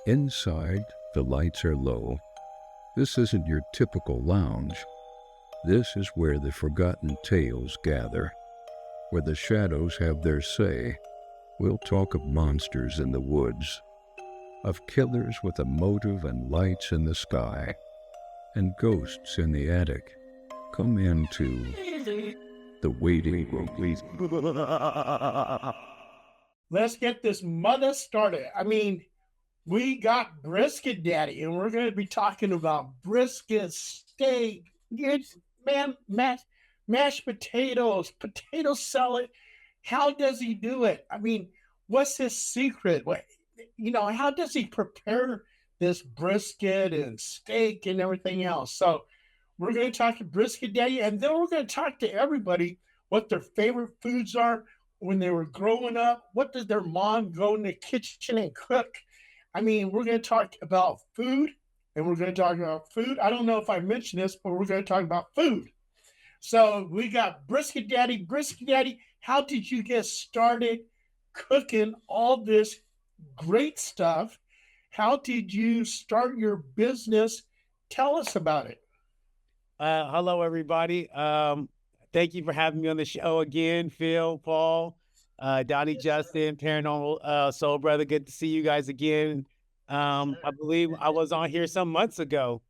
Inside, the lights are low. This isn't your typical lounge. This is where the forgotten tales gather, where the shadows have their say. We'll talk of monsters in the woods, of killers with a motive and lights in the sky, and ghosts in the attic. Come into the waiting room, please. Let's get this mother started. We got Brisket Daddy, and we're going to be talking about brisket, steak, mashed potatoes, potato salad. How does he do it? What's his secret? How does he prepare this brisket and steak and everything else? So we're going to talk to Brisket Daddy, and then we're going to talk to everybody what their favorite foods are when they were growing up. What does their mom go in the kitchen and cook? We're going to talk about food, and we're going to talk about food. I don't know if I mentioned this, but we're going to talk about food. So we got Brisket Daddy. Brisket Daddy, how did you get started cooking all this great stuff? How did you start your business? Tell us about it. Hello, everybody. Thank you for having me on the show again, Phil, Paul, Donnie, Justin, Paranormal Soul Brother. Good to see you guys again. I believe I was on here some months ago,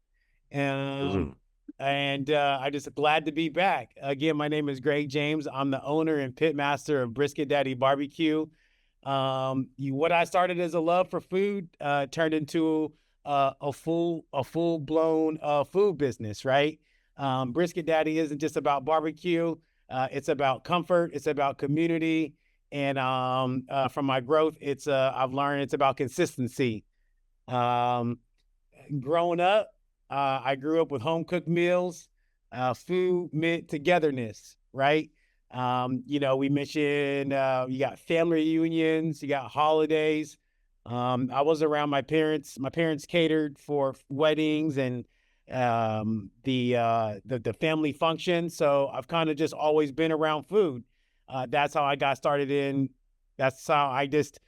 and I just glad to be back. Again, my name is Greg James. I'm the owner and pitmaster of Brisket Daddy Barbecue. What I started as a love for food turned into a full-blown food business, right? Brisket Daddy isn't just about barbecue. It's about comfort. It's about community. And from my growth, I've learned it's about consistency. Growing up, I grew up with home-cooked meals. Food meant togetherness, right? We mentioned you got family reunions, you got holidays. I was around my parents. My parents catered for weddings and the family function. So I've kind of just always been around food. That's how I got started that's how I just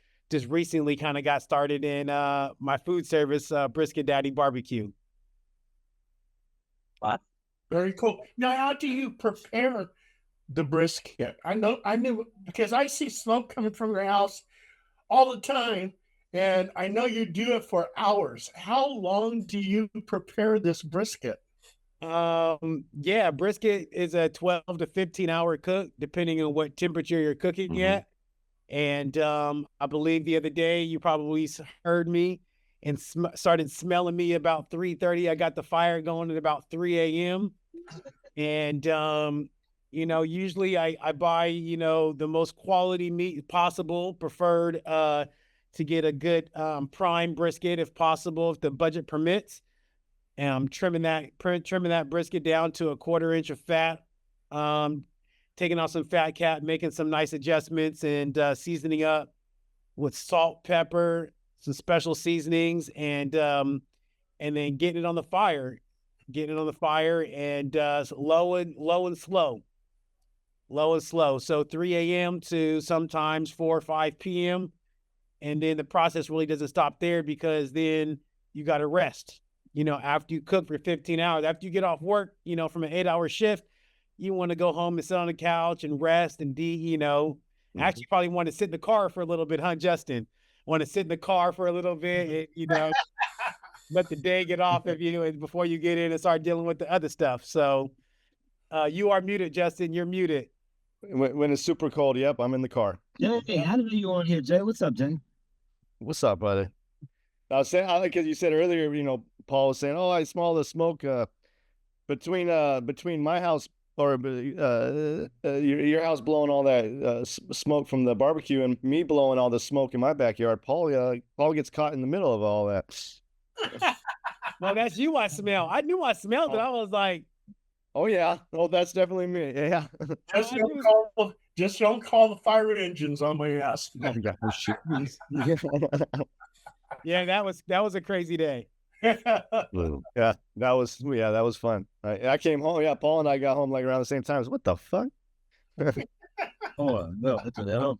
recently kind of got started in my food service, Brisket Daddy Barbecue. Very cool. Now, how do you prepare the brisket? I knew because I see smoke coming from your house all the time. And I know you do it for hours. How long do you prepare this brisket? Brisket is a 12 to 15 hour cook, depending on what temperature you're cooking at. And I believe the other day you probably heard me and started smelling me about 3:30. I got the fire going at about 3 a.m. And, usually I buy, the most quality meat possible, preferred to get a good prime brisket if possible, if the budget permits. And I'm trimming that brisket down to 1/4 inch of fat, taking off some fat cap, making some nice adjustments, and seasoning up with salt, pepper, some special seasonings, and then getting it on the fire, and low and slow. So 3 a.m. to sometimes 4 or 5 p.m. And then the process really doesn't stop there, because then you got to rest. After you cook for 15 hours, after you get off work, from an 8-hour shift, you want to go home and sit on the couch and rest and actually you probably want to sit in the car for a little bit, huh, Justin? Want to sit in the car for a little bit, let the day get off of you before you get in and start dealing with the other stuff. So you are muted, Justin. You're muted. When it's super cold, yep, I'm in the car. Hey, how did you on here, Jay? What's up, Jay? What's up, brother? I was saying, because you said earlier, Paul was saying, "Oh, I smell the smoke between my house or your house blowing all that smoke from the barbecue, and me blowing all the smoke in my backyard." Paul gets caught in the middle of all that. Well, that's you. I smell. I knew I smelled it. I was like, "Oh yeah, oh that's definitely me." Yeah. Just don't call the fire engines on my ass. Yeah, that was a crazy day. Yeah, that was fun. I came home. Yeah, Paul and I got home like around the same time. What the fuck? Oh no, that's what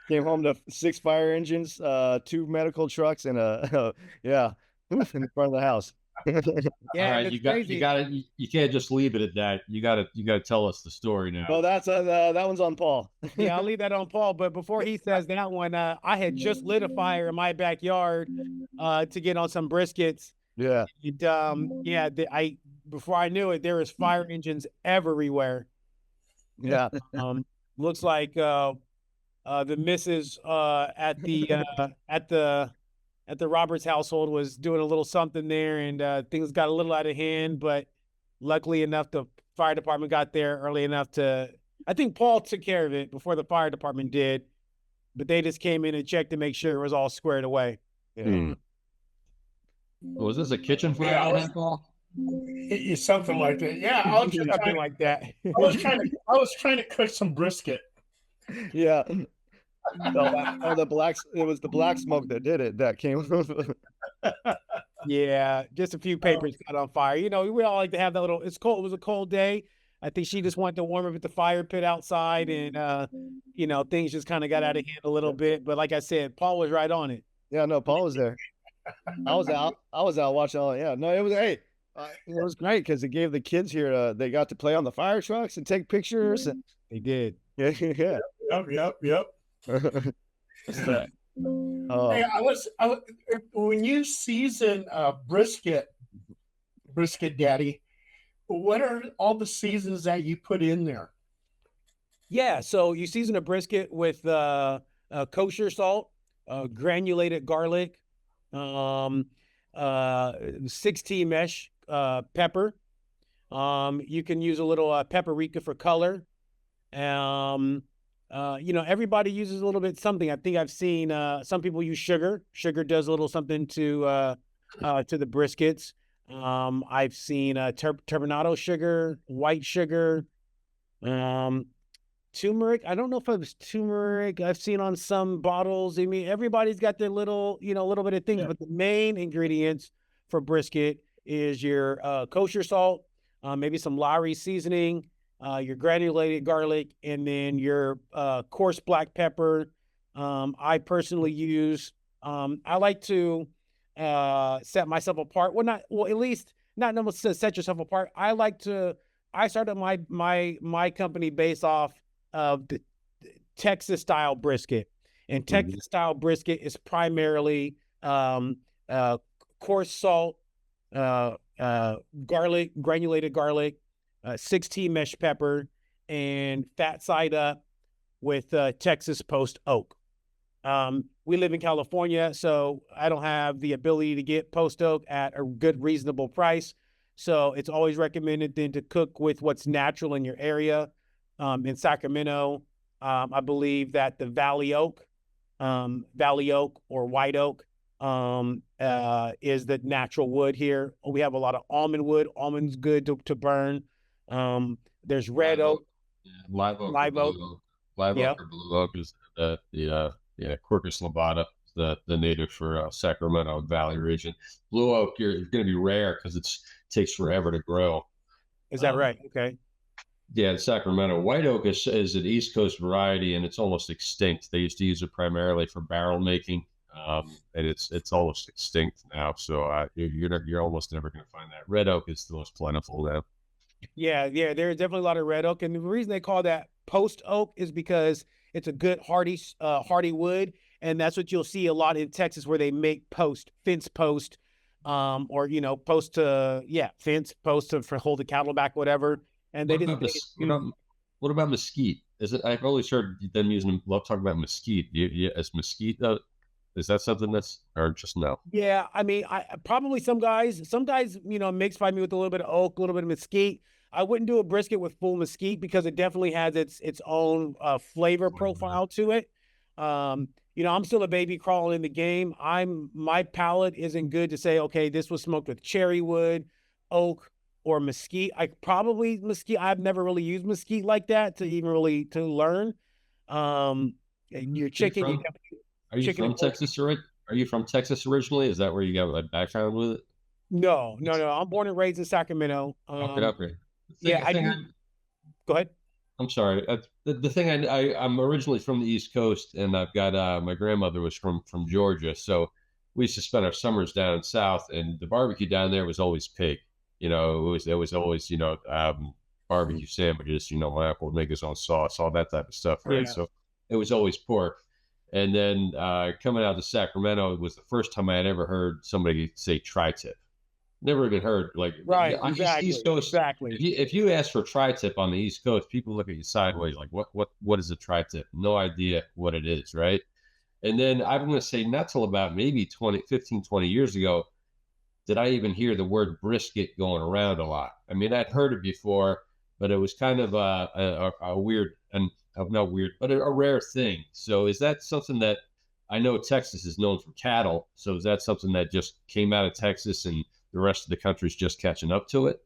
Came home to 6 fire engines, 2 medical trucks, and yeah, in front of the house. Yeah, All right, it's you crazy. got to you can't just leave it at that. You got to tell us the story now. Oh, that's that one's on Paul. Yeah, I'll leave that on Paul. But before he says that one, I had just lit a fire in my backyard to get on some briskets. Yeah. Yeah, before I knew it, there was fire engines everywhere. Yeah. Looks like the missus at the Roberts household was doing a little something there, and things got a little out of hand. But luckily enough, the fire department got there early enough to. I think Paul took care of it before the fire department did, but they just came in and checked to make sure it was all squared away. Yeah. Was this a kitchen fire, Yeah, Paul? something like that. Yeah, I was just Something trying, like that. I was trying to cook some brisket. Yeah. It was the black smoke that did it. That came. Yeah, just a few papers got on fire. You know, we all like to have that little. It's cold. It was a cold day. I think she just wanted to warm up at the fire pit outside, and you know, things just kind of got out of hand a little bit. But like I said, Paul was right on it. Yeah, no, Paul was there. I was out watching all. Yeah, no, it was it was great because it gave the kids here. They got to play on the fire trucks and take pictures. And, They did. yeah. Yep. Oh, Hey, when you season brisket Daddy, what are all the seasons that you put in there? Yeah, so you season a brisket with kosher salt, granulated garlic, 16 mesh pepper. You can use a little paprika for color. You know, everybody uses a little bit something. I think I've seen some people use sugar. Sugar does a little something to the briskets. I've seen turbinado sugar, white sugar, turmeric. I don't know if it was turmeric. I've seen on some bottles. I mean, everybody's got their little, you know, little bit of things, Yeah. but the main ingredients for brisket is your kosher salt, maybe some Lowry seasoning, your granulated garlic, and then your coarse black pepper. I personally use. I like to set myself apart. At least not to set yourself apart. I started my company based off of the Texas style brisket, and Texas style brisket is primarily coarse salt, garlic, granulated garlic, 16 mesh pepper, and fat side up with Texas post oak. We live in California, so I don't have the ability to get post oak at a good, reasonable price. So it's always recommended then to cook with what's natural in your area. In Sacramento, I believe that the Valley oak or white oak is the natural wood here. We have a lot of almond wood. Almond's good to burn. There's red oak. Yeah, live oak. Live or oak. blue oak. Live Yep. oak or blue oak is the Quercus lobata, the native for Sacramento Valley region. Blue oak, you're going to be rare because it takes forever to grow. Is that right? Okay. Yeah, Sacramento. White oak is an East Coast variety, and it's almost extinct. They used to use it primarily for barrel making, and it's almost extinct now. So you're almost never going to find that. Red oak is the most plentiful now. Yeah, there's definitely a lot of red oak, and the reason they call that post oak is because it's a good hardy wood, and that's what you'll see a lot in Texas where they make fence post, or post fence post for hold the cattle back, whatever. And they What about mesquite? Is it? I've always heard them love talking about mesquite. Is mesquite? Is that something or just no? Yeah, I mean, I probably some guys, mix by me with a little bit of oak, a little bit of mesquite. I wouldn't do a brisket with full mesquite because it definitely has its own flavor profile to it. I'm still a baby crawling in the game. My palate isn't good to say, okay, this was smoked with cherry wood, oak, or mesquite. Mesquite. I've never really used mesquite like that to even really to learn. Your chicken. Are you from Texas, right? Are you from Texas originally? Is that where you got a background with it? No. I'm born and raised in Sacramento. Go ahead. Go ahead. I'm sorry. the thing I'm originally from the East Coast, and I've got my grandmother was from Georgia, so we used to spend our summers down south, and the barbecue down there was always pig. It was always barbecue sandwiches. My uncle would make his own sauce, all that type of stuff, right? Yeah. So it was always pork. And then coming out to Sacramento was the first time I had ever heard somebody say tri-tip. Never even heard like Right. on East Exactly. Coast. Exactly. If you ask for tri-tip on the East Coast, people look at you sideways like what is a tri-tip? No idea what it is, right? And then I'm going to say not till about maybe 20 years ago did I even hear the word brisket going around a lot. I mean, I'd heard it before, but it was kind of a weird and not weird, but a rare thing. So is that something that I know Texas is known for cattle? So is that something that just came out of Texas and the rest of the country's just catching up to it?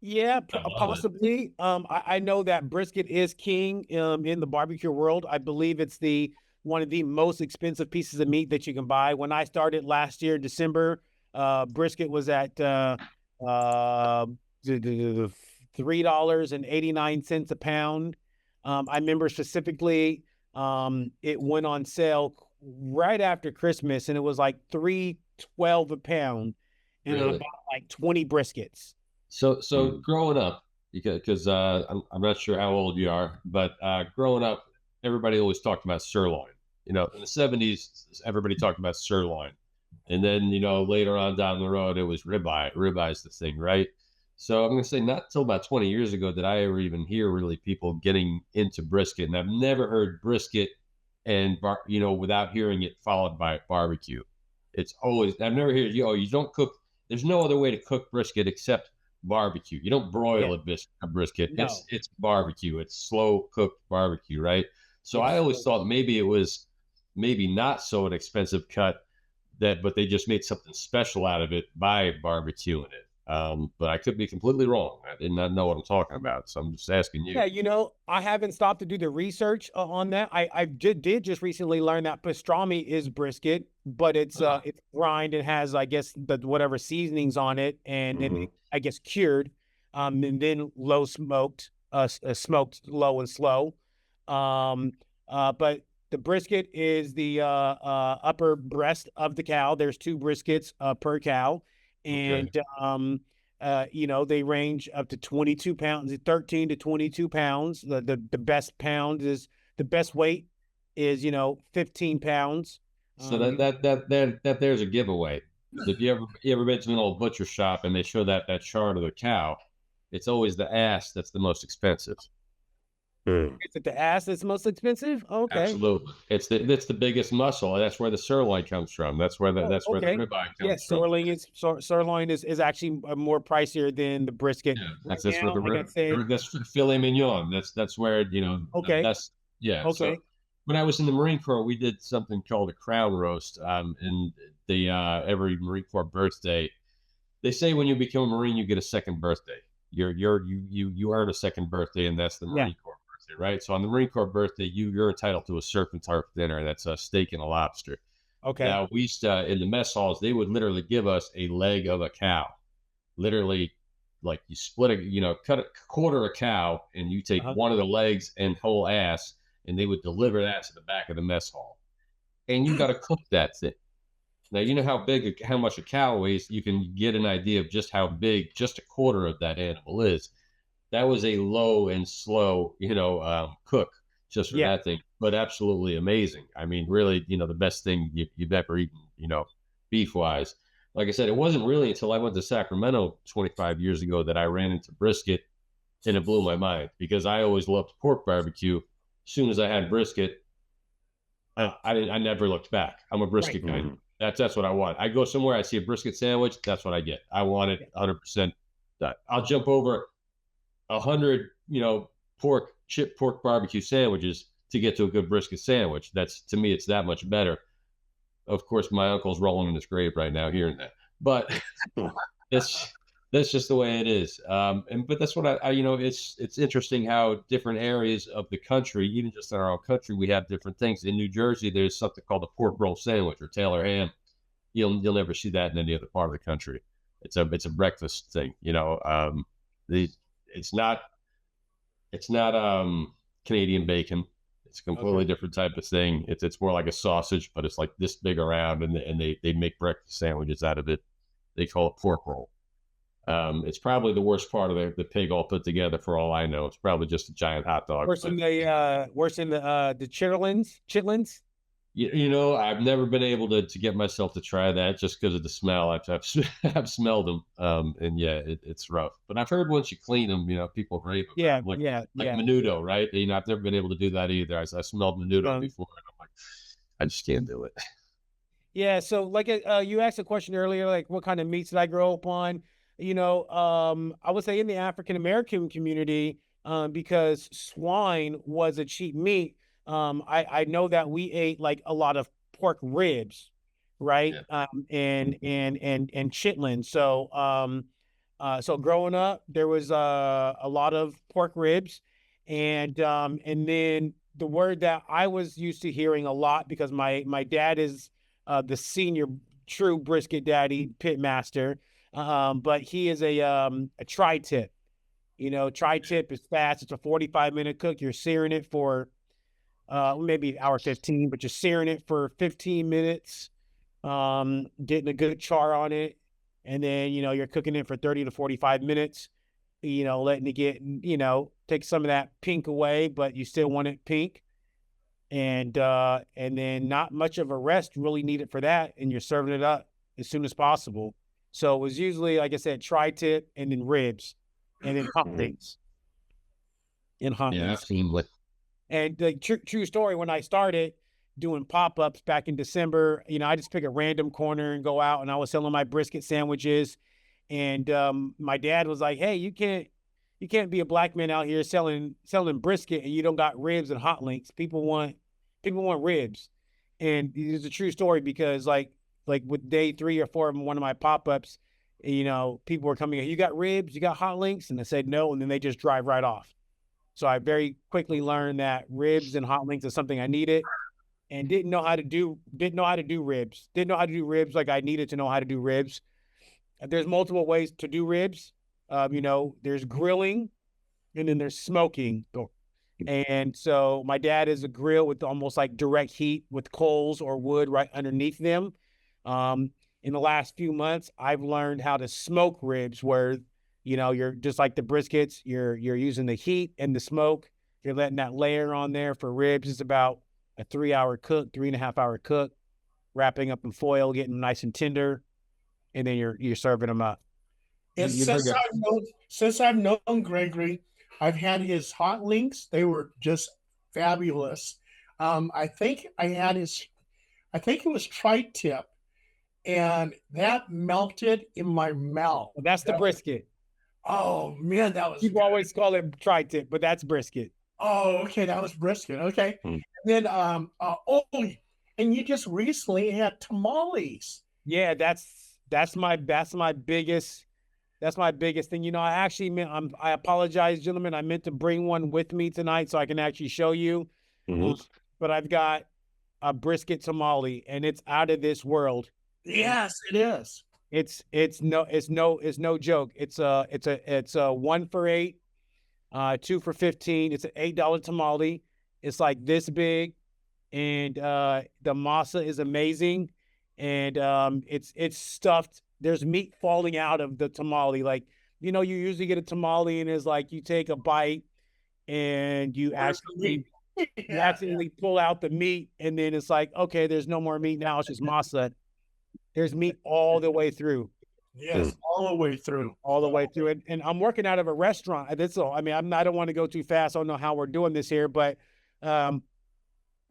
Yeah, I love it. possibly. I know that brisket is king in the barbecue world. I believe it's the one of the most expensive pieces of meat that you can buy. When I started last year, December, brisket was at uh, $3.89 a pound. I remember specifically, it went on sale right after Christmas, and it was like $3.12 a pound, and I Really? bought like 20 briskets. So growing up, because I'm not sure how old you are, but growing up, everybody always talked about sirloin. In the '70s, everybody talked about sirloin, and then later on down the road, it was ribeye. Ribeye's the thing, right? So I'm going to say not till about 20 years ago did I ever even hear really people getting into brisket, and I've never heard brisket and without hearing it followed by barbecue. It's always I've never heard you don't cook. There's no other way to cook brisket except barbecue. You don't Yeah, broil a brisket. no, It's barbecue. It's slow cooked barbecue, right? So I always it's thought maybe it was maybe not so an expensive cut but they just made something special out of it by barbecuing it. But I could be completely wrong. I did not know what I'm talking about, so I'm just asking you. yeah, I haven't stopped to do the research on that. I did just recently learn that pastrami is brisket, but it's brined and has, I guess, the whatever seasonings on it, and then Mhm. I guess cured, and then low smoked, smoked low and slow. Um, but the brisket is the upper breast of the cow. There's two briskets per cow, Okay. and they range up to 22 pounds, 13 to 22 pounds. The best pound is the best weight is 15 pounds. So that there's a giveaway. If you ever been to an old butcher shop and they show that chart of the cow, it's always the ass that's the most expensive. Is it the ass that's most expensive? Okay. Absolutely, it's the biggest muscle. That's where the sirloin comes from. That's where the Oh, that's where the okay. ribeye comes Yes, from. sirloin is actually more pricier than the brisket. Yeah, Right that's where now, like I said, that's filet mignon. That's where okay, that's yeah. So okay, when I was in the Marine Corps, we did something called a crown roast. And the every Marine Corps birthday, they say when you become a Marine, you get a second birthday. You earn a second birthday, and that's the yeah, Marine Corps birthday, right? So on the Marine Corps birthday, you're entitled to a surf and turf dinner. That's a steak and a lobster. okay, Now we used to in the mess halls, they would literally give us a leg of a cow, literally like you split cut a quarter a cow and you take uh-huh, one of the legs and whole ass, and they would deliver that to the back of the mess hall. And you got to cook that thing. Now you know how much a cow weighs. You can get an idea of just how big just a quarter of that animal is. That was a low and slow, cook just for yeah, that thing, but absolutely amazing. I mean, really, the best thing you've ever eaten, beef wise. Like I said, it wasn't really until I went to Sacramento 25 years ago that I ran into brisket, and it blew my mind because I always loved pork barbecue. As soon as I had brisket, I never looked back. I'm a right, brisket guy. That's what I want. I go somewhere, I see a brisket sandwich, that's what I get. I want it 100%. I'll jump over 100, chip pork barbecue sandwiches to get to a good brisket sandwich. That's to me, it's that much better. Of course, my uncle's rolling in his grave right now hearing that, but that's that's just the way it is. But that's what it's interesting how different areas of the country, even just in our own country, we have different things. In New Jersey, there's something called a pork roll sandwich or Taylor ham. You'll never see that in any other part of the country. It's a breakfast thing. The it's not Canadian bacon. It's a completely different type of thing. It's more like a sausage, but it's like this big around, and they make breakfast sandwiches out of it. They call it pork roll. It's probably the worst part of the pig all put together. For all I know, it's probably just a giant hot dog. Worse than the chitlins. You know, I've never been able to get myself to try that just because of the smell. I've smelled them, and yeah, it's rough. But I've heard once you clean them, you know, people rave about Yeah, them. Like yeah. menudo, right? You know, I've never been able to do that either. I smelled menudo before, and I'm like, I just can't do it. Yeah, so like you asked a question earlier, like what kind of meats did I grow up on? I would say in the African American community, because swine was a cheap meat. I know that we ate like a lot of pork ribs, right? Yeah. And chitlins. So growing up, there was a lot of pork ribs, and then the word that I was used to hearing a lot, because my dad is the senior true brisket daddy pit master, but he is a tri-tip. Tri-tip is fast. It's a 45-minute cook. You're searing it for maybe an hour 15, but you're searing it for 15 minutes, getting a good char on it, and then you're cooking it for 30 to 45 minutes, letting it get, take some of that pink away, but you still want it pink. And then not much of a rest really needed for that, and you're serving it up as soon as possible. So it was usually, like I said, tri-tip and then ribs and then hot things. Yeah, I've seen like. And the true story, when I started doing pop-ups back in December, I just pick a random corner and go out, and I was selling my brisket sandwiches. And my dad was like, hey, you can't be a black man out here selling brisket and you don't got ribs and hot links. People want ribs. And it's a true story, because like with day 3 or 4 of one of my pop-ups, people were coming in, you got ribs, you got hot links? And I said no, and then they just drive right off. So I very quickly learned that ribs and hot links is something I needed, and didn't know how to do ribs. Didn't know how to do ribs like I needed to know how to do ribs. There's multiple ways to do ribs. There's grilling, and then there's smoking. And so my dad is a grill with almost like direct heat with coals or wood right underneath them. In the last few months, I've learned how to smoke ribs, where, you're just like the briskets, you're using the heat and the smoke. You're letting that layer on there. For ribs, it's about a 3-hour cook, 3.5-hour cook, wrapping up in foil, getting them nice and tender, and then you're serving them up. And since I've known Gregory, I've had his hot links. They were just fabulous. I think it was tri-tip, and that melted in my mouth. Well, that's the brisket. Oh man, that was. People always call it tri-tip, but that's brisket. Oh, okay, that was brisket. Okay, and then and you just recently had tamales. Yeah, that's my biggest thing. I apologize, gentlemen. I meant to bring one with me tonight so I can actually show you. But I've got a brisket tamale, and it's out of this world. Yes, it is. It's no joke. It's a 1 for $8, 2 for $15. It's an $8 tamale. It's like this big, and the masa is amazing, and it's stuffed. There's meat falling out of the tamale. Like, you usually get a tamale and it's like you take a bite and you accidentally pull out the meat, and then it's like, okay, there's no more meat now. It's just masa. There's meat all the way through. Yes, all the way through. All the way through. And I'm working out of a restaurant. That's all. I mean, I don't want to go too fast. I don't know how we're doing this here, but I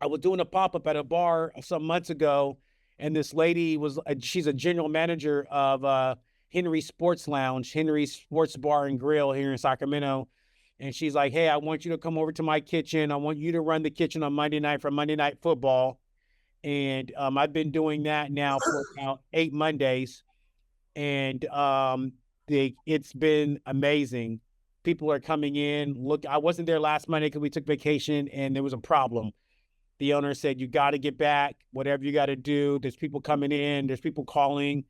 was doing a pop-up at a bar some months ago, and this lady she's a general manager of Henry's Sports Lounge, Henry's Sports Bar and Grill here in Sacramento. And she's like, hey, I want you to come over to my kitchen. I want you to run the kitchen on Monday night for Monday Night Football. And I've been doing that now for about 8 Mondays. And it's been amazing. People are coming in. Look, I wasn't there last Monday because we took vacation, and there was a problem. The owner said, you got to get back, whatever you got to do. There's people coming in. There's people calling.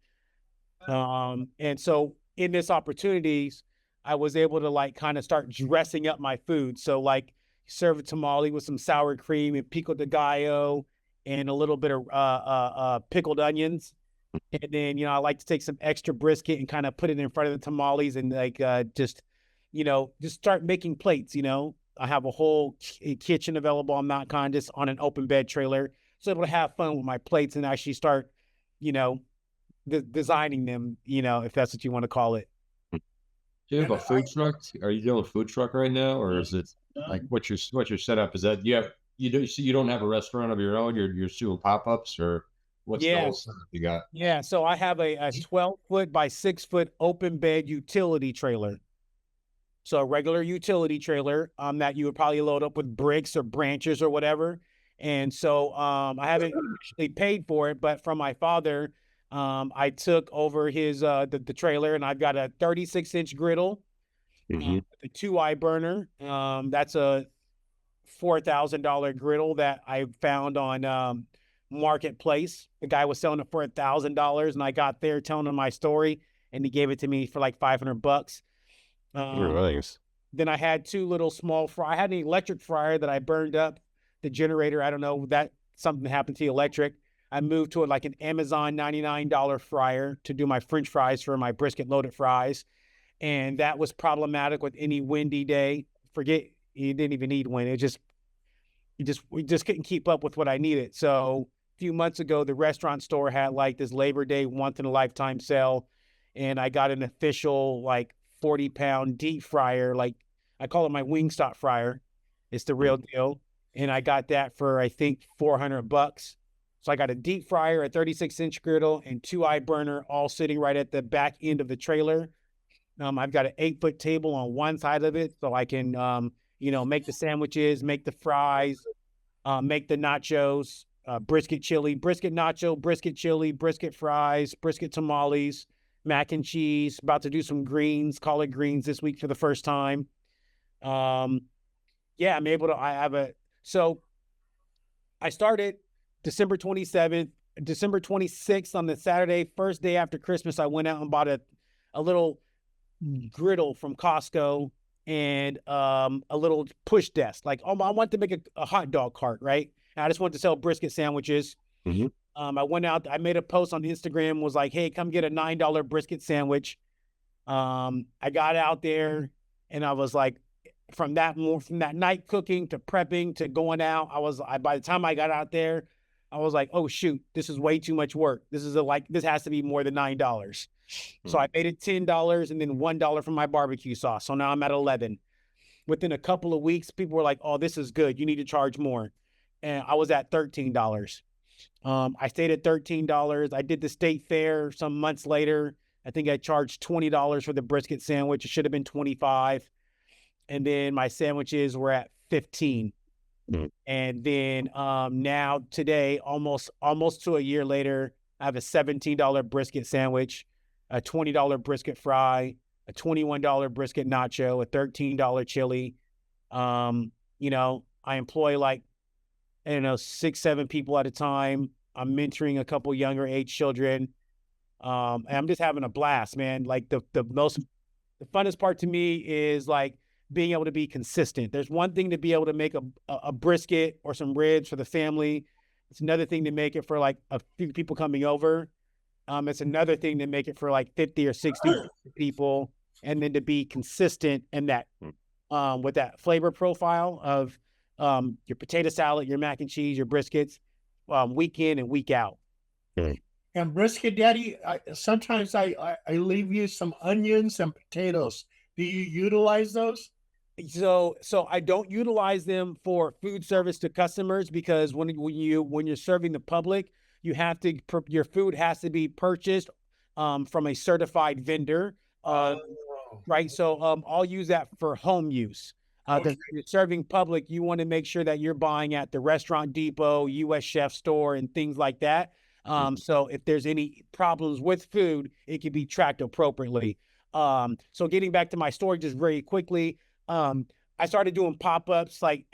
And so in this opportunities, I was able to like kind of start dressing up my food. So like, serve a tamale with some sour cream and pico de gallo and a little bit of pickled onions. And then, I like to take some extra brisket and kind of put it in front of the tamales and like just start making plates. I have a whole kitchen available on Mount Condis on an open bed trailer. So able to have fun with my plates and actually start, designing them, if that's what you want to call it. Do you have a food truck? Are you doing a food truck right now, or is it like what's your setup? Is that you don't have a restaurant of your own? You're doing pop-ups, or what's the whole setup you got? Yeah, so I have a 12-foot by 6-foot open bed utility trailer. So a regular utility trailer that you would probably load up with bricks or branches or whatever. And so I haven't actually paid for it, but from my father, I took over his the trailer, and I've got a 36-inch griddle, a 2-eye burner. That's a $4,000 griddle that I found on Marketplace. The guy was selling it for $1,000, and I got there telling him my story, and he gave it to me for like $500. Nice. Then I had 2 little small I had an electric fryer that I burned up the generator. I don't know, that something happened to the electric. I moved to like an Amazon $99 fryer to do my French fries for my brisket loaded fries. And that was problematic with any windy day. Forget, you didn't even need wind. We just couldn't keep up with what I needed. So a few months ago, the restaurant store had like this Labor Day once in a lifetime sale. And I got an official like 40-pound deep fryer. Like I call it my Wingstop fryer. It's the real deal. And I got that for, I think, $400. So I got a deep fryer, a 36-inch griddle, and 2-eye burner all sitting right at the back end of the trailer. I've got an 8-foot table on one side of it, so I can, make the sandwiches, make the fries, make the nachos, brisket chili, brisket nacho, brisket chili, brisket fries, brisket tamales, mac and cheese. About to do some greens, collard greens this week for the first time. I'm able to. So I started December 27th, December 26th on the Saturday, first day after Christmas. I went out and bought a little griddle from Costco and a little push desk. Like, I want to make a hot dog cart, right? And I just wanted to sell brisket sandwiches. I went out, I made a post on Instagram, was like, hey, come get a $9 brisket sandwich. I got out there and I was like, from that night cooking to prepping to going out, by the time I got out there, I was like, oh shoot, this is way too much work. This has to be more than $9. So I made it $10 and then $1 from my barbecue sauce. So now I'm at 11. Within a couple of weeks, people were like, oh, this is good. You need to charge more. And I was at $13. I stayed at $13. I did the state fair some months later. I think I charged $20 for the brisket sandwich. It should have been $25. And then my sandwiches were at $15. And then now today, almost to a year later, I have a $17 brisket sandwich, a $20 brisket fry, a $21 brisket nacho, a $13 chili. I employ 6, 7 people at a time. I'm mentoring a couple younger age children. And I'm just having a blast, man. Like the funnest part to me is like being able to be consistent. There's one thing to be able to make a brisket or some ribs for the family. It's another thing to make it for like a few people coming over. It's another thing to make it for like 50 or 60 people, and then to be consistent in that with that flavor profile of your potato salad, your mac and cheese, your briskets, week in and week out. And Brisket Daddy, sometimes I leave you some onions and potatoes. Do you utilize those? So I don't utilize them for food service to customers, because when you're serving the public, your food has to be purchased from a certified vendor. Right. So I'll use that for home use. If you're serving public, you want to make sure that you're buying at the Restaurant Depot, US Chef Store, and things like that. So if there's any problems with food, it can be tracked appropriately. So getting back to my story just very quickly, I started doing pop-ups like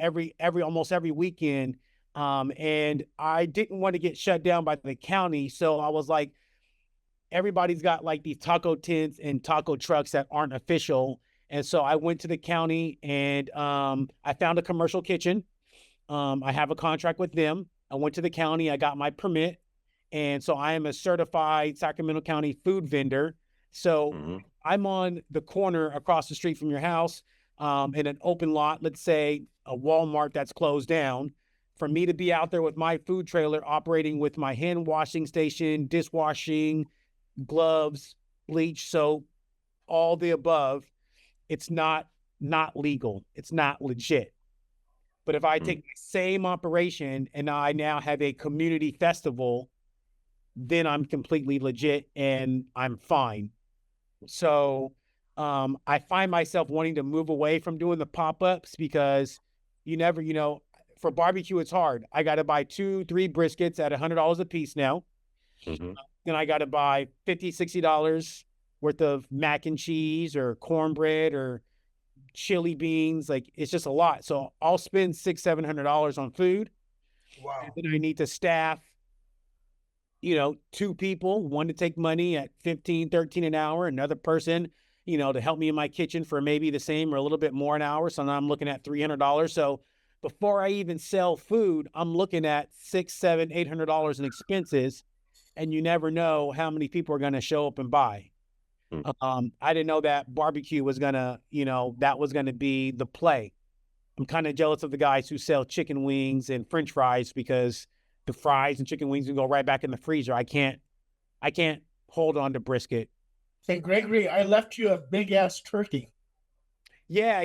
almost every weekend. And I didn't want to get shut down by the county. So I was like, everybody's got like these taco tents and taco trucks that aren't official. And so I went to the county and I found a commercial kitchen. I have a contract with them. I went to the county, I got my permit. And so I am a certified Sacramento County food vendor. So I'm on the corner across the street from your house in an open lot, let's say a Walmart that's closed down. For me to be out there with my food trailer operating with my hand washing station, dishwashing, gloves, bleach, soap, all the above, it's not legal. It's not legit. But if I take the same operation and I now have a community festival, then I'm completely legit and I'm fine. So I find myself wanting to move away from doing the pop-ups because you never, for barbecue, it's hard. I got to buy 2-3 briskets at $100 a piece now. Then I got to buy $50, $60 worth of mac and cheese or cornbread or chili beans. Like, it's just a lot. So I'll spend $600-$700 on food. Wow. And then I need to staff, 2 people, one to take money at $15, $13 an hour, another person, to help me in my kitchen for maybe the same or a little bit more an hour. So now I'm looking at $300. So before I even sell food, I'm looking at $600, $700, $800 in expenses. And you never know how many people are going to show up and buy. I didn't know that barbecue was going to, that was going to be the play. I'm kind of jealous of the guys who sell chicken wings and French fries because the fries and chicken wings can go right back in the freezer. I can't hold on to brisket. Hey, Gregory, I left you a big ass turkey. Yeah.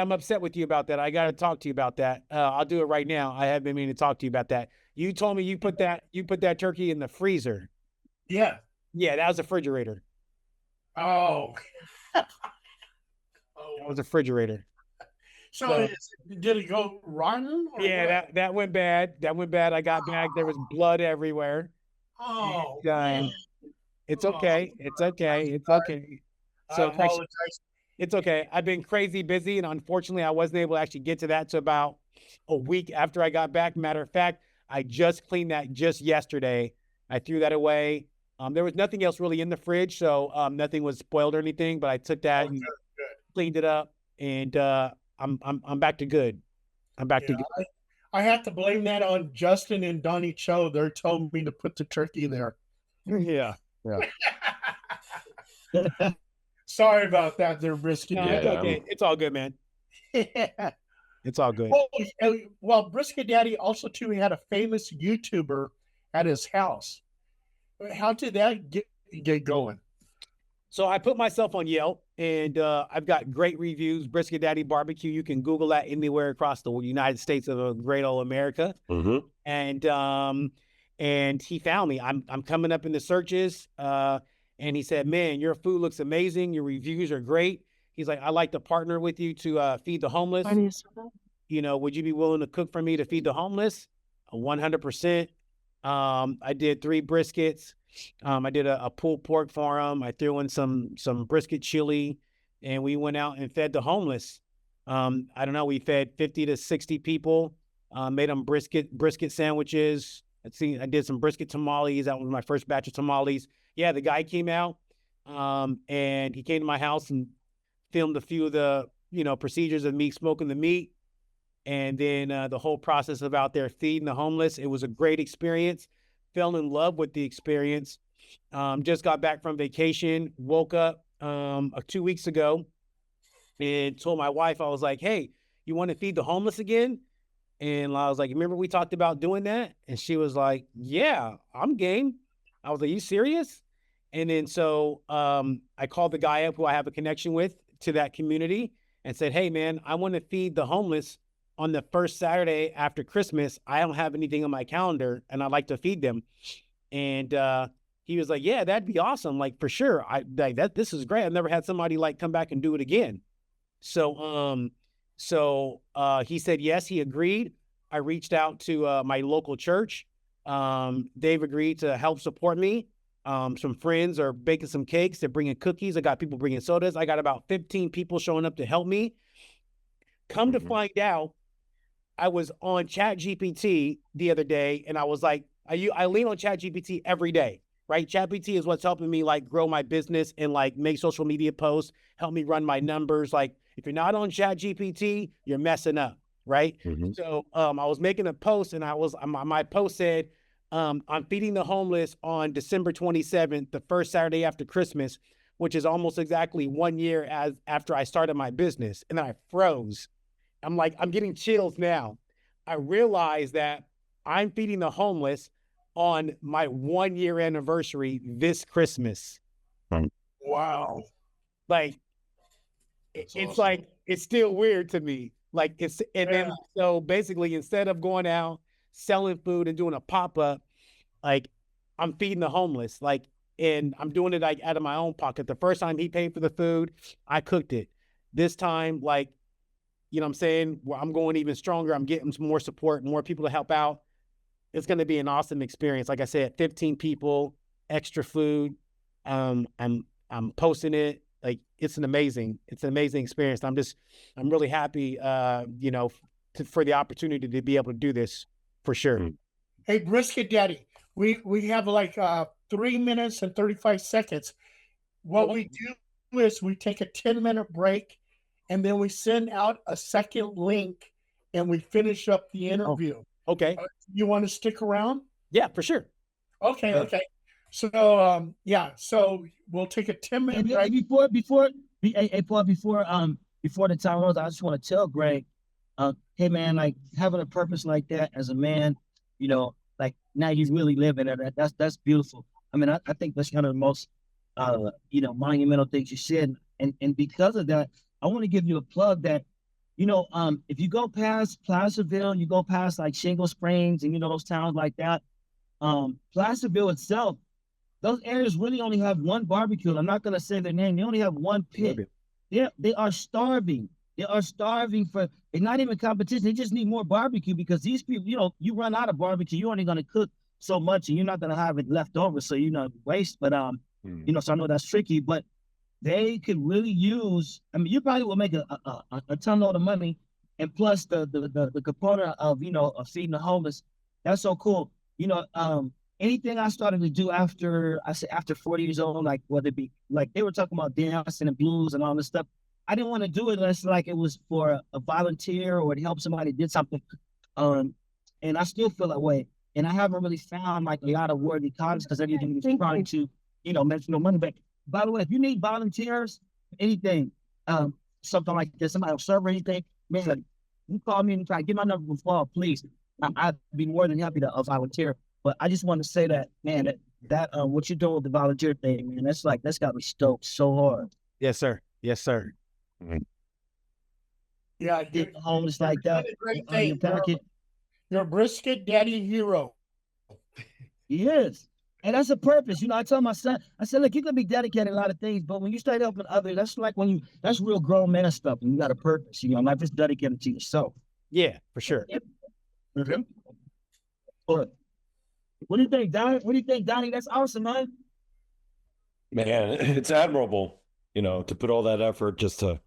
I'm upset with you about that. I got to talk to you about that. I'll do it right now. I have been meaning to talk to you about that. You told me you put that turkey in the freezer. Yeah. Yeah, that was a refrigerator. Oh. That was a refrigerator. So did it go rotten? Yeah, that went bad. That went bad. I got back. There was blood everywhere. Oh. And, it's okay. It's okay. It's okay. So I apologize. It's okay. I've been crazy busy, and unfortunately, I wasn't able to actually get to that. So about a week after I got back. Matter of fact, I just cleaned that just yesterday. I threw that away. There was nothing else really in the fridge, so nothing was spoiled or anything. But I took that and cleaned it up, and I'm back to good. I'm back to good. I have to blame that on Justin and Donnie Cho. They told me to put the turkey there. Yeah. Sorry about that, there, Brisket. No, it's okay. It's all good, man. It's all good. Well, Brisket Daddy also too had a famous YouTuber at his house. How did that get going? So I put myself on Yelp, and I've got great reviews. Brisket Daddy Barbecue. You can Google that anywhere across the United States of a great old America. And he found me. I'm coming up in the searches. And he said, "Man, your food looks amazing. Your reviews are great." He's like, "I'd like to partner with you to feed the homeless. Would you be willing to cook for me to feed the homeless?" 100%. I did 3 briskets. I did a pulled pork for him. I threw in some brisket chili, and we went out and fed the homeless. I don't know. We fed 50 to 60 people. Made them brisket sandwiches. I did some brisket tamales. That was my first batch of tamales. Yeah, the guy came out, and he came to my house and filmed a few of the, procedures of me smoking the meat. And then the whole process of out there feeding the homeless. It was a great experience. Fell in love with the experience. Just got back from vacation, woke up 2 weeks ago and told my wife, I was like, "Hey, you want to feed the homeless again?" And I was like, "Remember we talked about doing that?" And she was like, "Yeah, I'm game." I was like, "You serious?" And then so I called the guy up who I have a connection with to that community and said, "Hey, man, I want to feed the homeless on the first Saturday after Christmas. I don't have anything on my calendar, and I'd like to feed them." And he was like, "Yeah, that'd be awesome. Like, for sure. This is great. I've never had somebody come back and do it again." So he said yes, he agreed. I reached out to my local church. They've agreed to help support me. Some friends are baking some cakes. They're bringing cookies. I got people bringing sodas. I got about 15 people showing up to help me. Come to find out, I was on ChatGPT the other day, and I was like, I lean on ChatGPT every day. right? ChatGPT is what's helping me like grow my business and like make social media posts, help me run my numbers. Like if you're not on ChatGPT, you're messing up, right? So I was making a post and my post said, I'm feeding the homeless on December 27th, the first Saturday after Christmas, which is almost exactly 1 year after I started my business. And then I froze. I'm like, I'm getting chills now. I realized that I'm feeding the homeless on my 1 year anniversary this Christmas. Wow. Like, That's it's awesome. like, it's still weird to me. Like then, so basically instead of going out, selling food and doing a pop-up, like I'm feeding the homeless, like, and I'm doing it like out of my own pocket. The first time he paid for the food, I cooked it. This time, like, you know what I'm saying? Well, I'm going even stronger. I'm getting some more support, more people to help out. It's going to be an awesome experience. Like I said, 15 people, extra food. I'm posting it. Like it's an amazing experience. I'm really happy, for the opportunity to be able to do this for sure. Hey, Brisket Daddy, we have like 3 minutes and 35 seconds. What we do is we take a 10-minute break and then we send out a second link and we finish up the interview. Okay. You want to stick around? Yeah, for sure. Okay. Okay. So, so we'll take a 10-minute break. Before the time goes, I just want to tell Greg, hey man, like having a purpose like that as a man, like now he's really living it. That's beautiful. I mean, I think that's one of the most, monumental things you said. And because of that, I want to give you a plug that, if you go past Placerville, you go past like Shingle Springs and, those towns like that, Placerville itself, those areas really only have one barbecue. I'm not going to say their name. They only have one pit. They are starving. They are starving for, it's not even competition. They just need more barbecue because these people, you run out of barbecue. You're only going to cook so much and you're not going to have it left over. So, waste. But, so I know that's tricky, but they could really use, I mean, you probably will make a ton load of money. And plus the component of, of feeding the homeless. That's so cool. Anything I started to do after 40 years old, like whether it be like they were talking about dancing and blues and all this stuff, I didn't want to do it unless like it was for a volunteer or to help somebody did something. And I still feel that way. And I haven't really found like a lot of worthy causes because everything is trying to, make no money back. By the way, if you need volunteers, anything, something like this, somebody will serve or anything, man, you call me and try to get my number before, please. I'd be more than happy to volunteer. But I just want to say that, man, that what you're doing with the volunteer thing, man, that's got me stoked so hard. Yes, sir. Yes, sir. Yeah, Get homeless like that. You're a Brisket Daddy hero. Yes. And that's a purpose. I told my son, I said, look, you can be dedicated to a lot of things, but when you start helping others, that's like that's real grown man stuff. And you got a purpose, not just dedicated to yourself. Yeah, for sure. Mm-hmm. What do you think, Donnie? That's awesome, man. Man, it's admirable, to put all that effort just to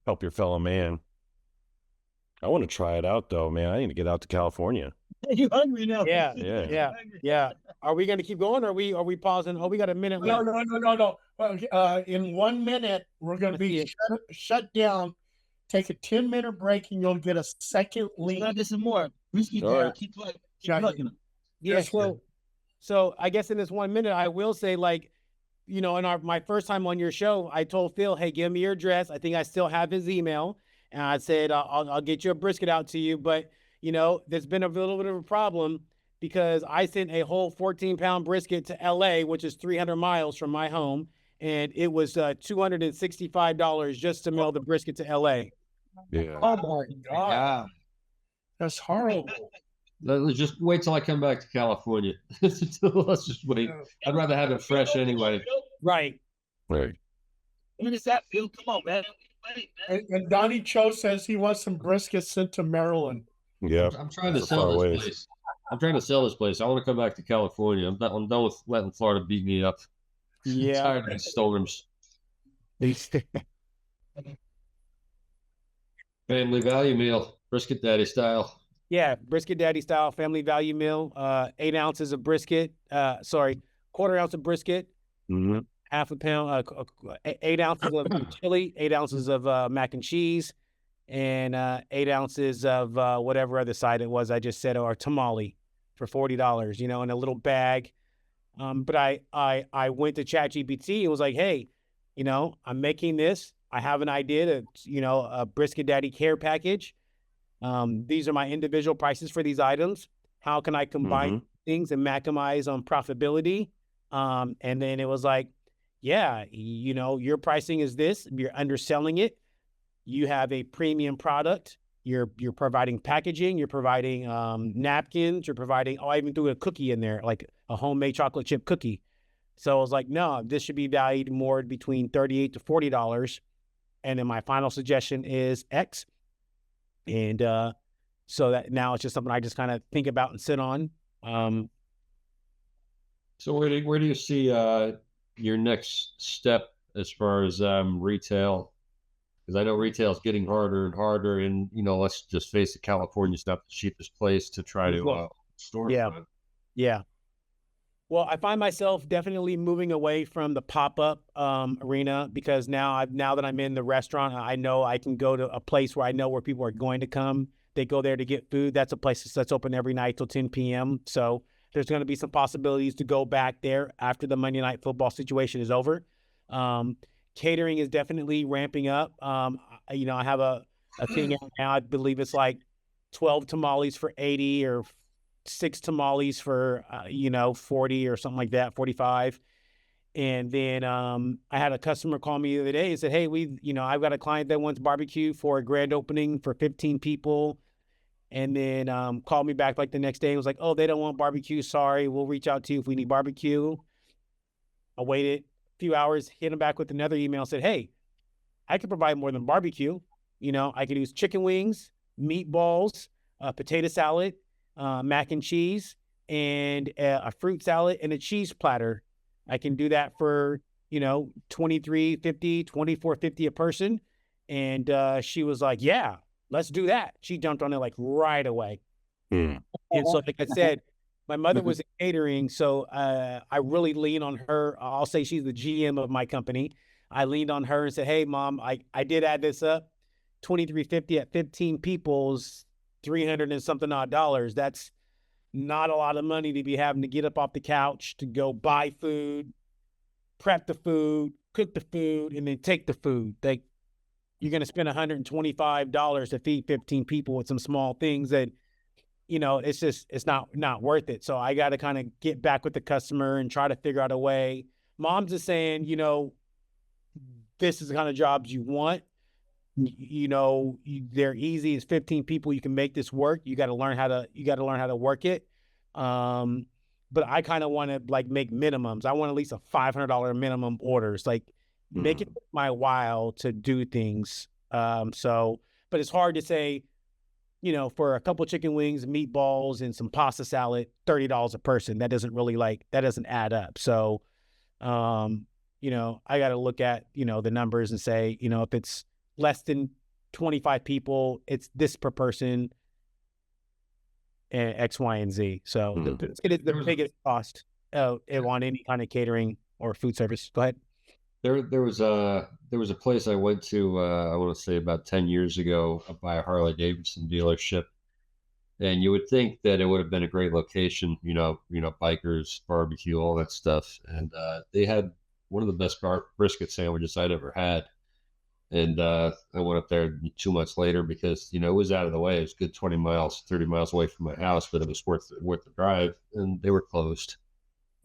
help your fellow man. I want to try it out though, man. I need to get out to California. You hungry now? Yeah. Are we going to keep going? Or are we pausing? Oh, we got a minute left. No. In 1 minute, we're going to be shut down. Take a 10-minute break, and you'll get a second link. Let's get some more. Keep plugging. Yeah. So I guess in this 1 minute, I will say, like, in my first time on your show, I told Phil, hey, give me your address. I think I still have his email. And I said, I'll get you a brisket out to you. But, there's been a little bit of a problem because I sent a whole 14-pound brisket to LA, which is 300 miles from my home. And it was $265 just to mail the brisket to LA. Yeah. Oh, my God. Yeah. That's horrible. Let's just wait till I come back to California. Let's just wait. I'd rather have it fresh anyway. Right. Right. When is that, Phil? Come on, man. And Donnie Cho says he wants some brisket sent to Maryland. Yeah. I'm trying to sell this place. I'm trying to sell this place. I want to come back to California. I'm done with letting Florida beat me up. Yeah. I'm tired of these storms. Family value meal, Brisket Daddy style. Yeah, Brisket Daddy style family value meal. 8 ounces of brisket. quarter ounce of brisket, Mm-hmm. half a pound, 8 ounces of chili, 8 ounces of mac and cheese, and 8 ounces of whatever other side it was I just said, or tamale for $40, in a little bag. But I went to ChatGPT and was like, hey, I'm making this. I have an idea to, a Brisket Daddy care package. These are my individual prices for these items. How can I combine things and maximize on profitability? And then it was like, yeah, your pricing is this. You're underselling it. You have a premium product. You're providing packaging. You're providing napkins. You're providing. I even threw a cookie in there, like a homemade chocolate chip cookie. So I was like, no, this should be valued more between $38 to $40. And then my final suggestion is X. And so that now it's just something I just kind of think about and sit on. So where do you see your next step as far as retail? Because I know retail is getting harder and harder, and let's just face it, California's not the cheapest place to try to store. Yeah. Well, I find myself definitely moving away from the pop-up arena, because now that I'm in the restaurant, I know I can go to a place where I know where people are going to come. They go there to get food. That's a place that's open every night till 10 p.m. So there's going to be some possibilities to go back there after the Monday Night Football situation is over. Catering is definitely ramping up. I have a thing out now. I believe it's like 12 tamales for 80, or 6 tamales for 40 or something like that, 45. And then I had a customer call me the other day and said, hey, I've got a client that wants barbecue for a grand opening for 15 people. And then called me back like the next day and was like, oh, they don't want barbecue. Sorry, we'll reach out to you if we need barbecue. I waited a few hours, hit him back with another email, said, hey, I can provide more than barbecue. I could use chicken wings, meatballs, potato salad, mac and cheese, and a fruit salad and a cheese platter. I can do that for, $23.50, $24.50 a person. And she was like, yeah, let's do that. She jumped on it like right away. And so, like I said, my mother was in catering, so I really lean on her. I'll say she's the GM of my company. I leaned on her and said, hey, Mom, I did add this up. $23.50 at 15 people's $300 and something odd dollars. That's not a lot of money to be having to get up off the couch to go buy food, prep the food, cook the food, and then take the food. You're going to spend $125 to feed 15 people with some small things that, it's not worth it. So I got to kind of get back with the customer and try to figure out a way. Mom's is saying, this is the kind of jobs you want. They're easy. It's 15 people. You can make this work. You got to learn how to work it. But I kind of want to make minimums. I want at least a $500 minimum orders, make it my while to do things. But it's hard to say, for a couple of chicken wings, meatballs, and some pasta salad, $30 a person. That doesn't add up. So, I got to look at, the numbers and say, if it's less than 25 people, it's this per person, and X, Y, and Z. So it's the biggest cost on any kind of catering or food service. Go ahead. There was a place I went to, I want to say about 10 years ago, up by a Harley Davidson dealership. And you would think that it would have been a great location, bikers, barbecue, all that stuff. And they had one of the best brisket sandwiches I'd ever had. And I went up there 2 months later because, it was out of the way. It was a good 20 miles, 30 miles away from my house, but it was worth the drive, and they were closed.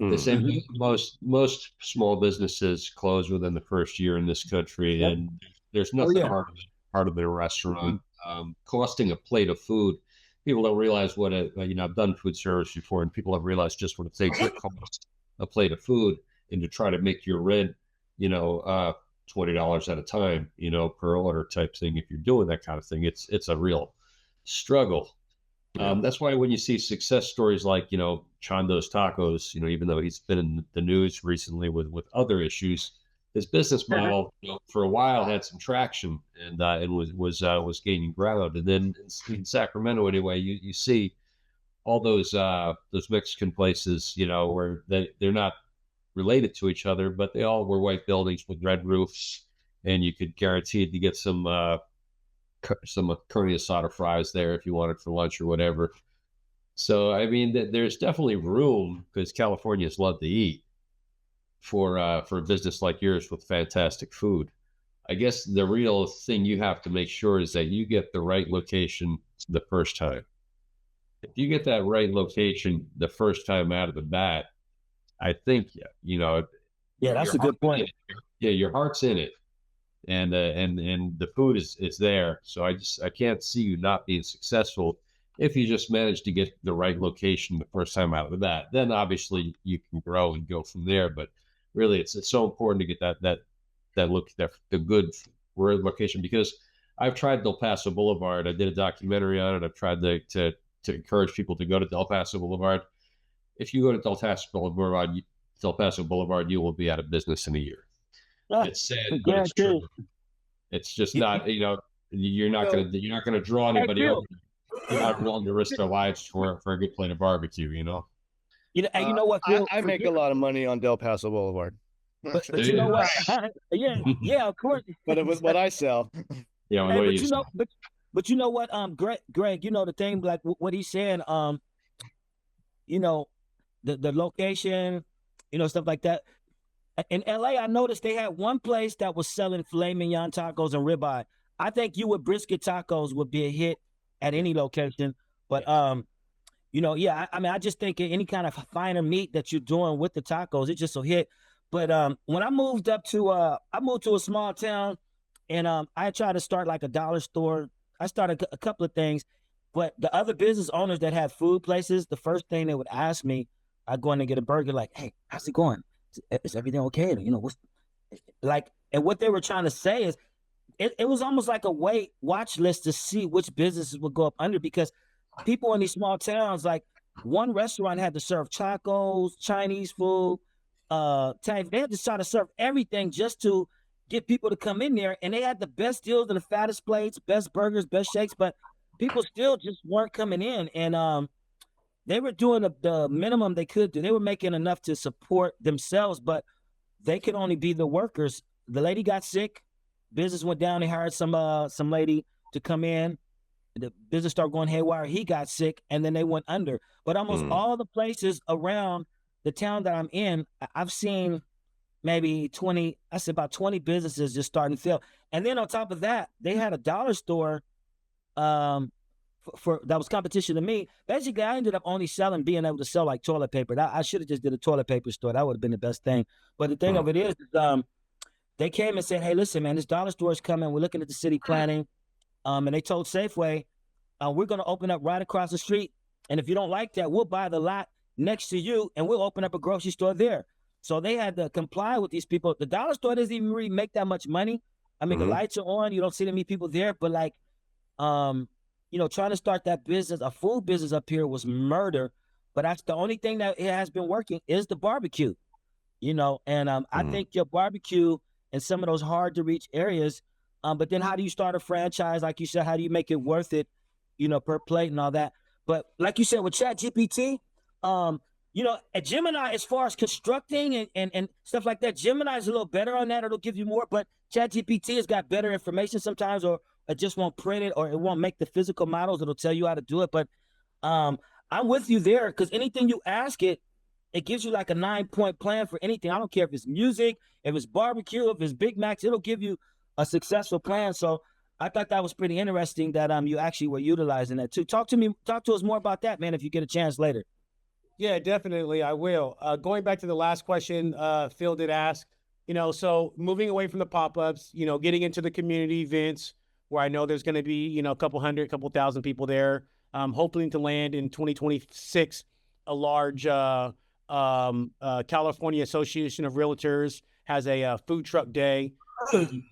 They say most small businesses close within the first year in this country, and there's nothing harder than a restaurant. Costing a plate of food, people don't realize what I've done food service before, and people have realized just what it takes to cost a plate of food, and to try to make your rent, $20 at a time, per order type thing. If you're doing that kind of thing, it's a real struggle. That's why when you see success stories like, Chando's Tacos, even though he's been in the news recently with other issues, his business model, for a while had some traction and was gaining ground. And then in Sacramento, anyway, you see all those Mexican places, where they're not related to each other, but they all were white buildings with red roofs, and you could guarantee to get some carne asada fries there if you wanted for lunch or whatever. So I mean, there's definitely room because Californians love to eat for a business like yours with fantastic food. I guess the real thing you have to make sure is that you get the right location the first time. If you get that right location the first time out of the bat, I think Yeah, that's a good point. Yeah, your heart's in it, and the food is there. So I can't see you not being successful if you just manage to get the right location the first time out of the bat. Then obviously you can grow and go from there. But really, it's so important to get the good location, because I've tried Del Paso Boulevard. I did a documentary on it. I've tried to encourage people to go to Del Paso Boulevard. If you go to Del Paso Boulevard, you will be out of business in a year. It's sad, but it's true. It's just not, you're not gonna draw anybody over. You're not willing to risk their lives for a good plate of barbecue, You know, and you know what, Phil? I make a lot of money on Del Paso Boulevard. But you know what? yeah, of course. But it was what I sell. Yeah, but you know what, Greg, you know the thing, like what he's saying, the location, stuff like that. In LA, I noticed they had one place that was selling filet mignon tacos and ribeye. I think you with brisket tacos would be a hit at any location. But I just think any kind of finer meat that you're doing with the tacos, it just will hit. But when I moved to a small town, and I tried to start like a dollar store. I started a couple of things, but the other business owners that had food places, the first thing they would ask me, I'd go in and get a burger, like, hey, how's it going? Is everything okay? What's like, and what they were trying to say is it was almost like a watch list to see which businesses would go up under, because people in these small towns, like one restaurant had to serve tacos, Chinese food, they had to try to serve everything just to get people to come in there, and they had the best deals and the fattest plates, best burgers, best shakes, but people still just weren't coming in, and they were doing the minimum they could do. They were making enough to support themselves, but they could only be the workers. The lady got sick, business went down. They hired some lady to come in. The business started going haywire. He got sick, and then they went under. But almost all the places around the town that I'm in, I've seen maybe 20, I said about 20 businesses just starting to fail. And then on top of that, they had a dollar store for that was competition to me. Basically, I ended up only being able to sell like toilet paper. I should have just did a toilet paper store. That would have been the best thing. But the thing of it is they came and said, hey, listen, man, this dollar store is coming. We're looking at the city planning. And they told Safeway, we're going to open up right across the street. And if you don't like that, we'll buy the lot next to you and we'll open up a grocery store there. So they had to comply with these people. The dollar store doesn't even really make that much money. I mean, the lights are on. You don't see that many people there. But like, trying to start that business, a food business up here was murder. But that's the only thing that it has been working is the barbecue, and I think your barbecue in some of those hard to reach areas. But then how do you start a franchise? Like you said, how do you make it worth it, per plate and all that? But like you said, with ChatGPT, at Gemini, as far as constructing and stuff like that, Gemini is a little better on that. It'll give you more, but ChatGPT has got better information sometimes, or it just won't print it, or it won't make the physical models. It'll tell you how to do it. But I'm with you there, because anything you ask it, it gives you like a 9-point plan for anything. I don't care if it's music, if it's barbecue, if it's Big Macs, it'll give you a successful plan. So I thought that was pretty interesting that you actually were utilizing that too. Talk to us more about that, man, if you get a chance later. Yeah, definitely, I will. Going back to the last question Phil did ask, so moving away from the pop-ups, getting into the community events where I know there's going to be, a couple thousand people there, hoping to land in 2026, a large California Association of Realtors has a food truck day.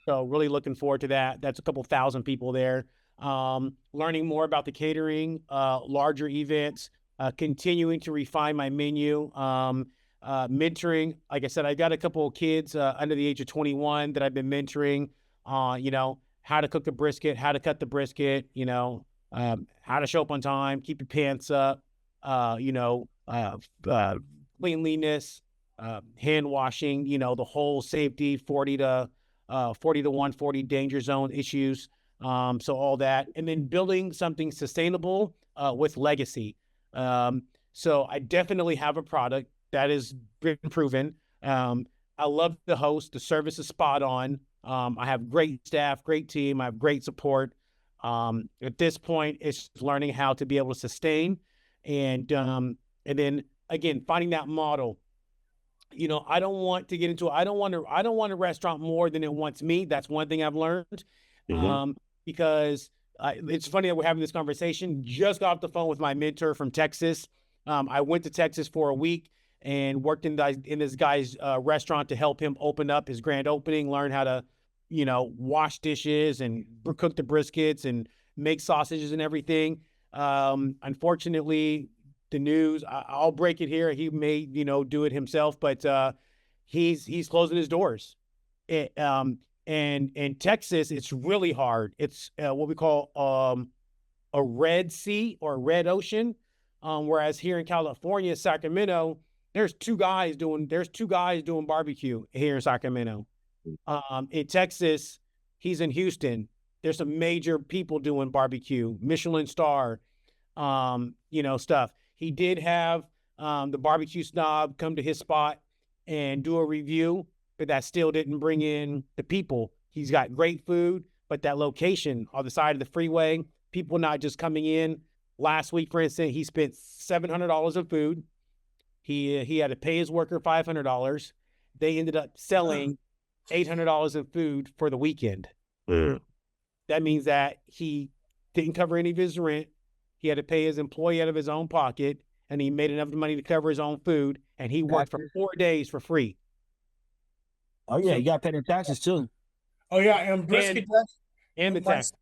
So really looking forward to that. That's a couple thousand people there. Learning more about the catering, larger events, continuing to refine my menu, mentoring. Like I said, I got a couple of kids under the age of 21 that I've been mentoring, how to cook the brisket, how to cut the brisket, how to show up on time, keep your pants up, cleanliness, hand washing, the whole safety, 40 to 140 danger zone issues. So all that, and then building something sustainable with legacy. So I definitely have a product that has been proven. I love the host. The service is spot on. I have great staff, great team. I have great support. At this point, it's learning how to be able to sustain, and then again finding that model. I don't want to get into. I don't want a restaurant more than it wants me. That's one thing I've learned. Because it's funny that we're having this conversation. Just got off the phone with my mentor from Texas. I went to Texas for a week and worked in this guy's restaurant to help him open up his grand opening, learn how to, wash dishes and cook the briskets and make sausages and everything. Unfortunately, the news, I'll break it here. He may, do it himself, but he's closing his doors. And in Texas, it's really hard. It's what we call a red sea or red ocean. Whereas here in California, Sacramento, there's two guys doing barbecue here in Sacramento. In Texas, he's in Houston. There's some major people doing barbecue, Michelin star, stuff. He did have the barbecue snob come to his spot and do a review, but that still didn't bring in the people. He's got great food, but that location on the side of the freeway, people not just coming in. Last week, for instance, he spent $700 of food. He had to pay his worker $500. They ended up selling $800 of food for the weekend. That means that he didn't cover any of his rent. He had to pay his employee out of his own pocket, and he made enough money to cover his own food, and he worked for 4 days for free. Oh, yeah, you got to pay the taxes, too. Oh, yeah, and Brisket and the tax.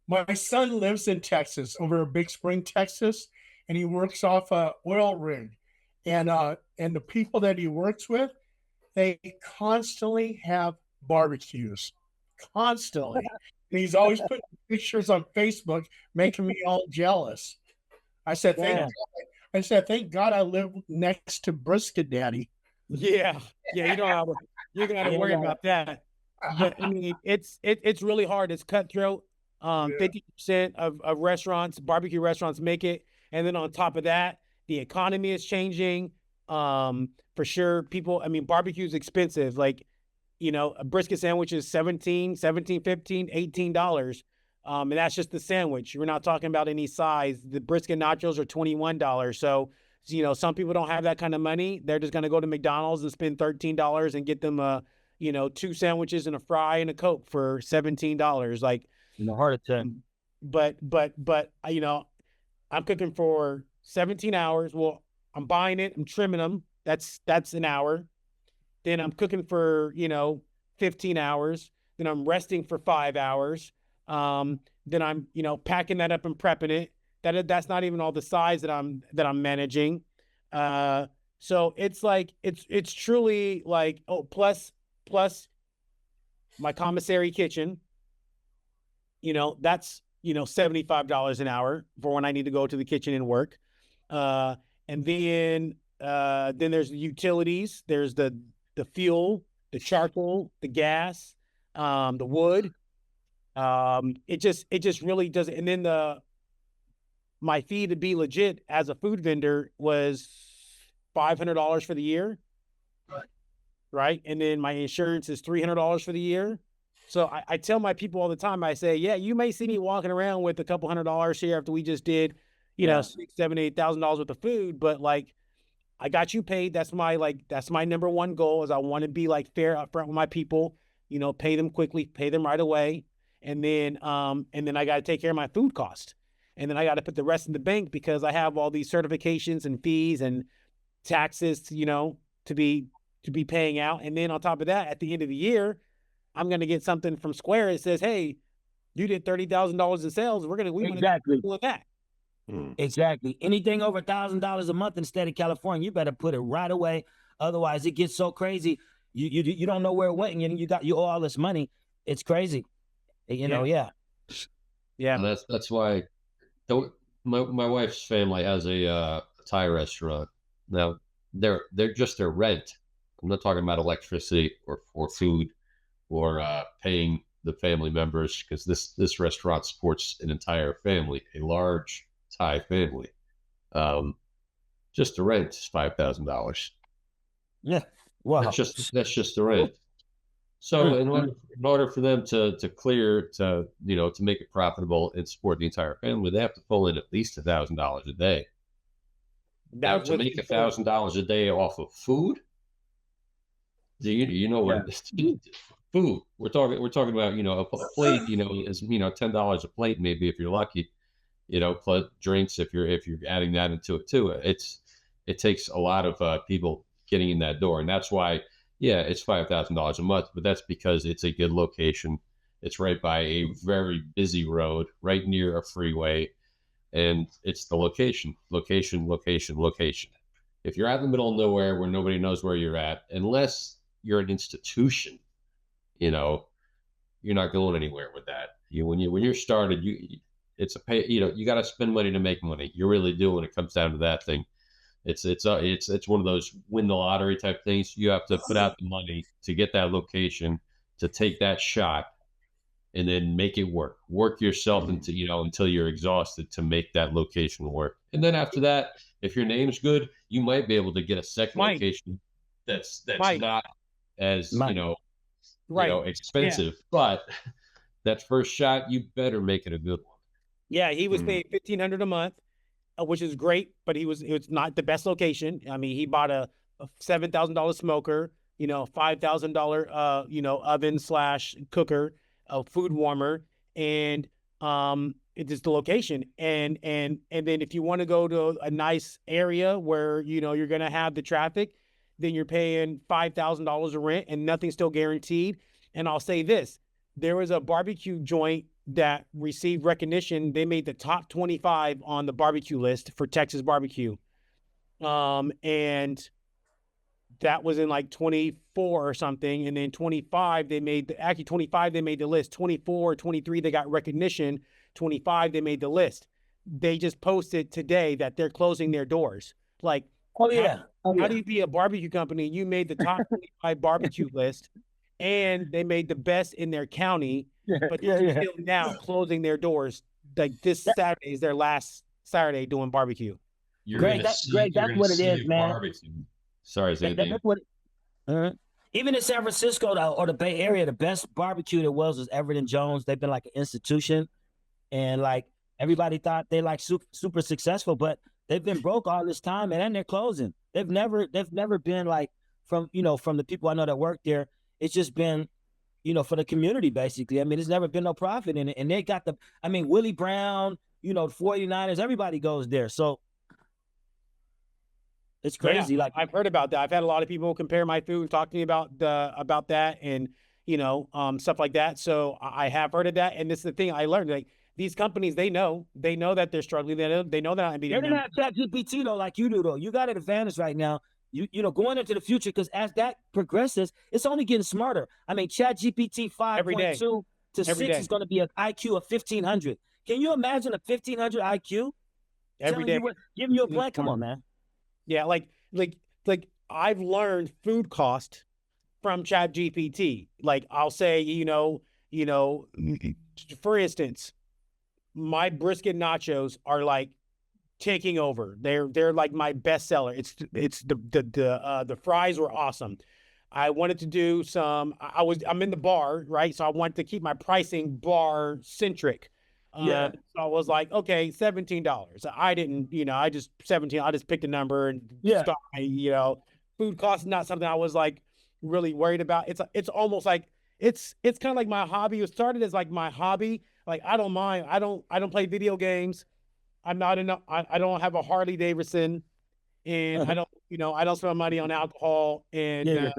My son lives in Texas, over in Big Spring, Texas, and he works off a oil rig. And the people that he works with, they constantly have barbecues, constantly. And he's always putting pictures on Facebook, making me all jealous. I said, thank God I live next to Brisket Daddy. Yeah, you're gonna have to worry about that. But I mean, it's really hard. It's cutthroat. 50% of restaurants, barbecue restaurants, make it, and then on top of that, the economy is changing. For sure, barbecue is expensive. Like, a brisket sandwich is $17, $15, $18. And that's just the sandwich. We're not talking about any size. The brisket nachos are $21. So, some people don't have that kind of money. They're just going to go to McDonald's and spend $13 and get them, 2 sandwiches and a fry and a Coke for $17. Like, a heart attack. But I'm cooking for 17 hours. Well, I'm buying it. I'm trimming them. That's an hour. Then I'm cooking for, 15 hours. Then I'm resting for 5 hours. Then I'm, packing that up and prepping it. That's not even all the size that I'm managing. So it's like, it's truly like, plus my commissary kitchen, that's, $75 an hour for when I need to go to the kitchen and work. And then there's the utilities. There's the fuel, the charcoal, the gas, the wood. It just really doesn't. And then my fee to be legit as a food vendor was $500 for the year. Right. And then my insurance is $300 for the year. So I tell my people all the time, I say, yeah, you may see me walking around with a couple $100 here after we just did, $6,000, $7,000, $8,000 worth of food. But like, I got you paid. That's my number one goal is I want to be like fair upfront with my people, pay them quickly, pay them right away. And then I got to take care of my food cost. And then I got to put the rest in the bank because I have all these certifications and fees and taxes, to be paying out. And then on top of that, at the end of the year, I'm going to get something from Square that says, hey, you did $30,000 in sales. We want to do that. Exactly. Anything over $1,000 a month in the state of California, you better put it right away. Otherwise, it gets so crazy. You don't know where it went, and you owe all this money. It's crazy. Yeah. And that's why my wife's family has a Thai restaurant. Now, they're just their rent I'm not talking about electricity or food or paying the family members, because this restaurant supports an entire family, a large Thai family. Just the rent is $5,000. Yeah. Wow. That's just the rent. So in order for them to clear to to make it profitable and support the entire family, they have to pull in at least $1,000 a day. Now to make $1,000 a day off of food, do you know what food? We're talking about a plate is $10 a plate maybe if you're lucky, plus drinks if you're adding that into it too. It takes a lot of people getting in that door, and that's why it's $5,000 a month, but that's because it's a good location. It's right by a very busy road, right near a freeway, and it's the location. If you're out in the middle of nowhere where nobody knows where you're at, unless you're an institution, you're not going anywhere with that. When you're started, it's a pay. You got to spend money to make money. You really do when it comes down to that thing. It's one of those win the lottery type things. You have to put out the money to get that location, to take that shot, and then make it work. Work yourself until you're exhausted to make that location work. And then after that, if your name's good, you might be able to get a second location that's not as expensive. But that first shot, you better make it a good one. Yeah, he was paying $1,500 a month, which is great, but it was not the best location. I mean, he bought a $7,000 smoker, $5,000 oven / cooker, a food warmer, and it is the location. And then if you want to go to a nice area where you're gonna have the traffic, then you're paying $5,000 a rent, and nothing's still guaranteed. And I'll say this: there was a barbecue joint that received recognition. They made the top 25 on the barbecue list for Texas barbecue. And that was in like 24 or something. And then 25, they made the list. 24, 23, they got recognition. 25, they made the list. They just posted today that they're closing their doors. Like, how do you be a barbecue company? You made the top 25 barbecue list, and they made the best in their county, but they're still now closing their doors. Like this Saturday is their last Saturday doing barbecue. Greg, that's what it is, man. Barbecue. Sorry, Zandy. That's what even in San Francisco or the Bay Area, the best barbecue there was Everett & Jones. They've been like an institution, and like everybody thought they like super successful, but they've been broke all this time, and then they're closing. They've never been like from the people I know that work there. It's just been, for the community, basically. I mean, there's never been no profit in it. And they got Willie Brown, the 49ers, everybody goes there. So it's crazy. Like, I've heard about that. I've had a lot of people compare my food and talk to me about that and, stuff like that. So I have heard of that. And this is the thing I learned. Like, these companies, they know that they're struggling. They know they're not beating them. They don't have ChatGPT though, like you do though. You got an advantage right now. Going into the future, because as that progresses, it's only getting smarter. I mean, ChatGPT 5.2 to 6 is going to be an IQ of 1,500. Can you imagine a 1,500 IQ? Every day. Giving you a blank. Come on, man. Yeah, like I've learned food cost from ChatGPT. Like I'll say, for instance, my brisket nachos are like taking over. They're like my best seller. It's the fries were awesome. I wanted to do some. I'm in the bar, right? So I wanted to keep my pricing bar centric. So I was like, okay, $17. I didn't, I just 17. I just picked a number and start. Food costs not something I was like really worried about. It's almost like it's kind of like my hobby. It started as like my hobby. Like I don't mind. I don't play video games. I'm not enough. I don't have a Harley Davidson, and I don't spend money on alcohol and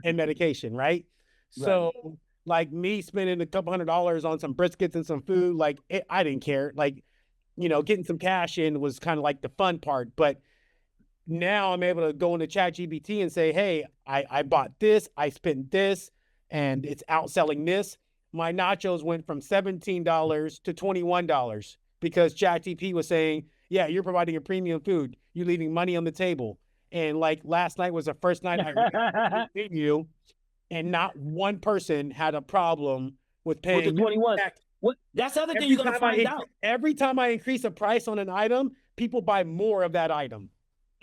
medication, right? So like me spending a couple $100 on some briskets and some food, like I didn't care. Like, getting some cash in was kind of like the fun part. But now I'm able to go into ChatGPT and say, hey, I bought this, I spent this, and it's outselling this. My nachos went from $17 to $21 because ChatGPT was saying, yeah, you're providing a premium food. You're leaving money on the table. And like last night was the first night I really you, and not one person had a problem with paying. With the 21. Fact, What? That's the other thing you're gonna find out. Every time I increase the price on an item, people buy more of that item.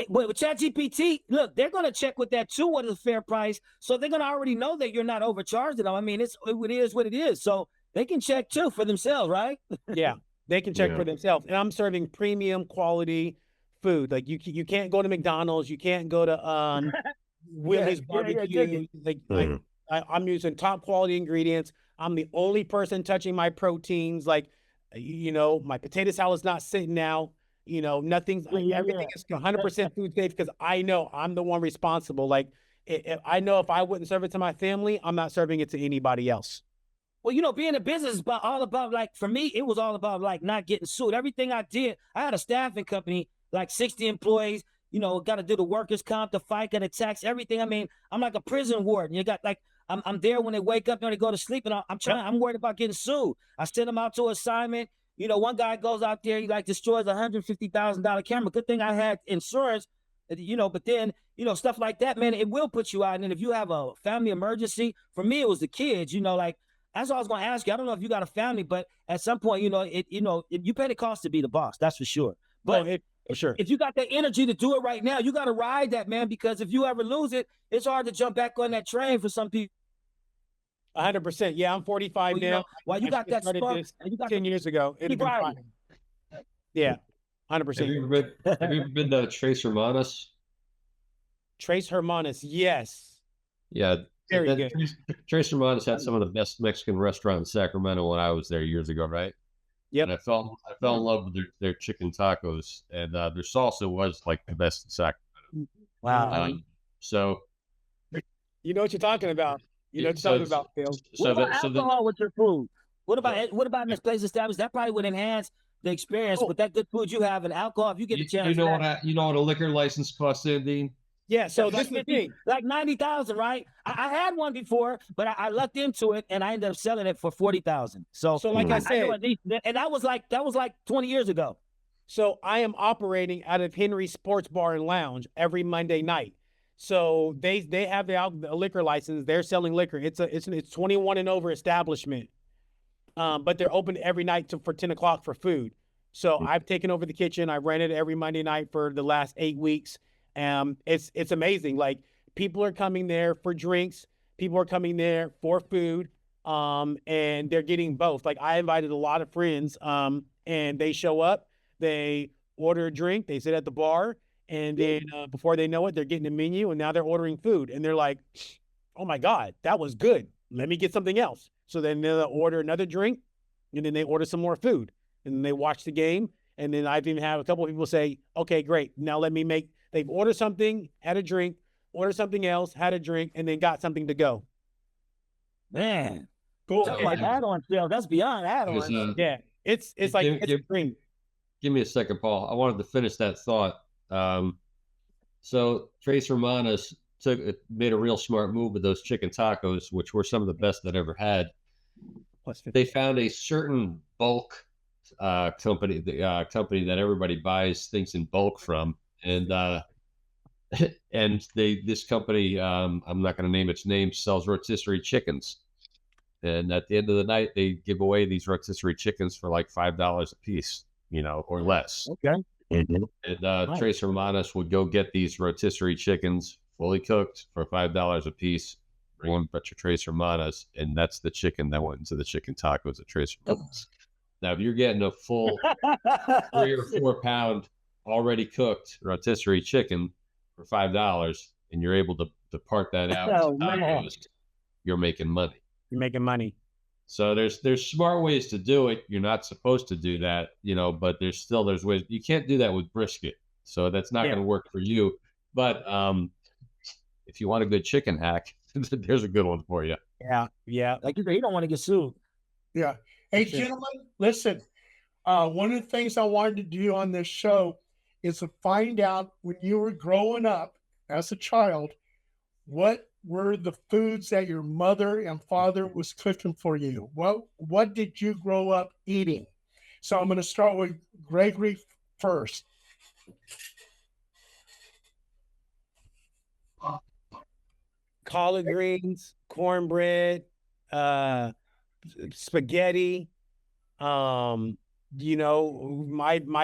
With ChatGPT, look, they're gonna check with that too. What is a fair price? So they're gonna already know that you're not overcharging them. I mean, it is what it is. So they can check too for themselves, right? Yeah, they can check for themselves. And I'm serving premium quality food. Like you can't go to McDonald's, you can't go to Willie's barbecue. I'm using top quality ingredients. I'm the only person touching my proteins. Like, my potato salad's not sitting out. Nothing's everything is 100% food safe because I know I'm the one responsible. Like, I know if I wouldn't serve it to my family, I'm not serving it to anybody else. Well, being a business is all about, like, for me, it was all about, like, not getting sued. Everything I did, I had a staffing company, like 60 employees, got to do the workers' comp, the FICA, the tax, everything. I mean, I'm like a prison warden. You got, like, I'm there when they wake up and they go to sleep, and I'm worried about getting sued. I send them out to assignment. One guy goes out there, he like destroys $150,000 camera. Good thing I had insurance, but then, stuff like that, man, it will put you out. And then if you have a family emergency, for me, it was the kids, like, that's all I was going to ask you. I don't know if you got a family, but at some point, you pay the cost to be the boss. That's for sure. But for sure, if you got the energy to do it right now, you got to ride that, man, because if you ever lose it, it's hard to jump back on that train for some people. 100%. Yeah, I'm 45 now. Well, you got that spark. You got 10 years ago. It'd been fine. Yeah, 100%. Have you ever been to Tres Hermanos? Tres Hermanos, yes. Yeah. Very good. Tres Hermanos had some of the best Mexican restaurants in Sacramento when I was there years ago, right? Yep. And I fell in love with their chicken tacos, and their salsa was like the best in Sacramento. Wow. So, you know what you're talking about. You know what you're talking about, Phil. What about alcohol with your food? What about in this place established? That probably would enhance the experience with that good food you have and alcohol. If you get the chance, you know what a liquor license costs, Dean? Yeah, so this is the thing. Like 90,000, right? I had one before, but I lucked into it and I ended up selling it for 40,000. So like I said, and that was like 20 years ago. So I am operating out of Henry's Sports Bar and Lounge every Monday night. So they have the liquor license. They're selling liquor. It's 21 and over establishment, but they're open every night for 10 o'clock for food. So I've taken over the kitchen. I ran it every Monday night for the last 8 weeks. It's amazing. Like, people are coming there for drinks. People are coming there for food. And they're getting both. Like, I invited a lot of friends, and they show up, they order a drink, they sit at the bar, and then before they know it, they're getting a menu, and now they're ordering food. And they're like, oh my God, that was good. Let me get something else. So then they'll order another drink, and then they order some more food, and then they watch the game. And then I've even had a couple of people say, okay, great. Now they've ordered something, had a drink, ordered something else, had a drink, and then got something to go. Man, cool. That's like add-on sales. That's beyond add-on. Yeah, it's like it's a dream. Give me a second, Paul. I wanted to finish that thought. So Tres Hermanos made a real smart move with those chicken tacos, which were some of the best I'd ever had. They found a certain bulk company, the company that everybody buys things in bulk from, and this company, I'm not going to name its name, sells rotisserie chickens. And at the end of the night, they give away these rotisserie chickens for like $5 a piece, or less. Okay. And Tres Hermanos would go get these rotisserie chickens fully cooked for $5 a piece, bring them to Tres Hermanos, and that's the chicken that went into the chicken tacos at Tres Hermanos. Now, if you're getting a full 3 or 4 pound already cooked rotisserie chicken for $5, and you're able to part that out, tacos, you're making money. You're making money. So there's smart ways to do it. You're not supposed to do that, but there's ways. You can't do that with brisket, so that's not going to work for you. But if you want a good chicken hack, there's a good one for you. Yeah. Like you said, you don't want to get sued. Yeah. Hey, gentlemen, listen. One of the things I wanted to do on this show is to find out, when you were growing up as a child, what were the foods that your mother and father was cooking for you? What did you grow up eating? So I'm going to start with Gregory first. collard greens, cornbread, spaghetti. My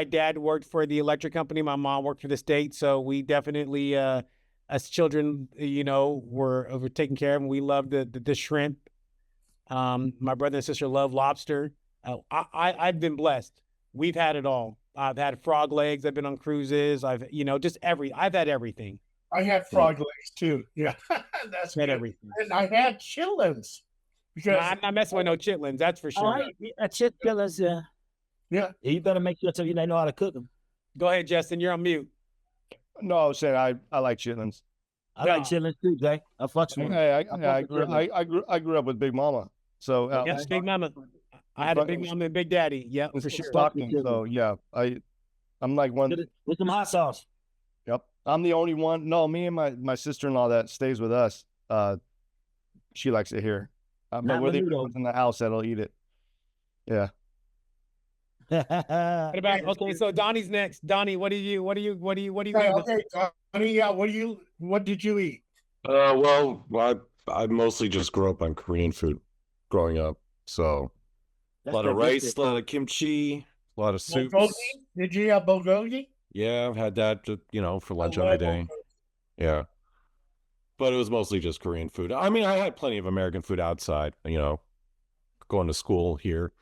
dad worked for the electric company. My mom worked for the state. So we definitely, as children, were taken care of, and we loved the shrimp. My brother and sister love lobster. I've been blessed. We've had it all. I've had frog legs. I've been on cruises. I've had everything. I had frog legs too. Yeah, that's Had good. everything. And I had chitlins because I'm not messing with no chitlins. That's for All sure. right, chitlins. yeah, You better make sure you know how to cook them. Go ahead, Justin. You're on mute. No, I was saying I like chitlins. I like chitlins too, Jay. I fucks with them. Hey, I fuck with chitlins. grew up with Big Mama. So Yes, Big Mama. I had a Big Mama and Big Daddy. Yeah, for sure. Stockton. So yeah, I'm like one. With some hot sauce. Yep, I'm the only one. No, me and my sister-in-law that stays with us. She likes it here. But Not we're the Menudo. only ones in the house that'll eat it. Yeah. What about okay? So Donnie's next. Donnie, what do you okay, got? okay, Donnie, yeah. What did you eat? Well, I mostly just grew up on Korean food growing up. So a lot of rice, a lot of kimchi, a lot of soups. Bulgogi? Did you have bulgogi? Yeah, I've had that, for lunch I every love day. bulgogi. Yeah. But it was mostly just Korean food. I mean, I had plenty of American food outside, going to school here.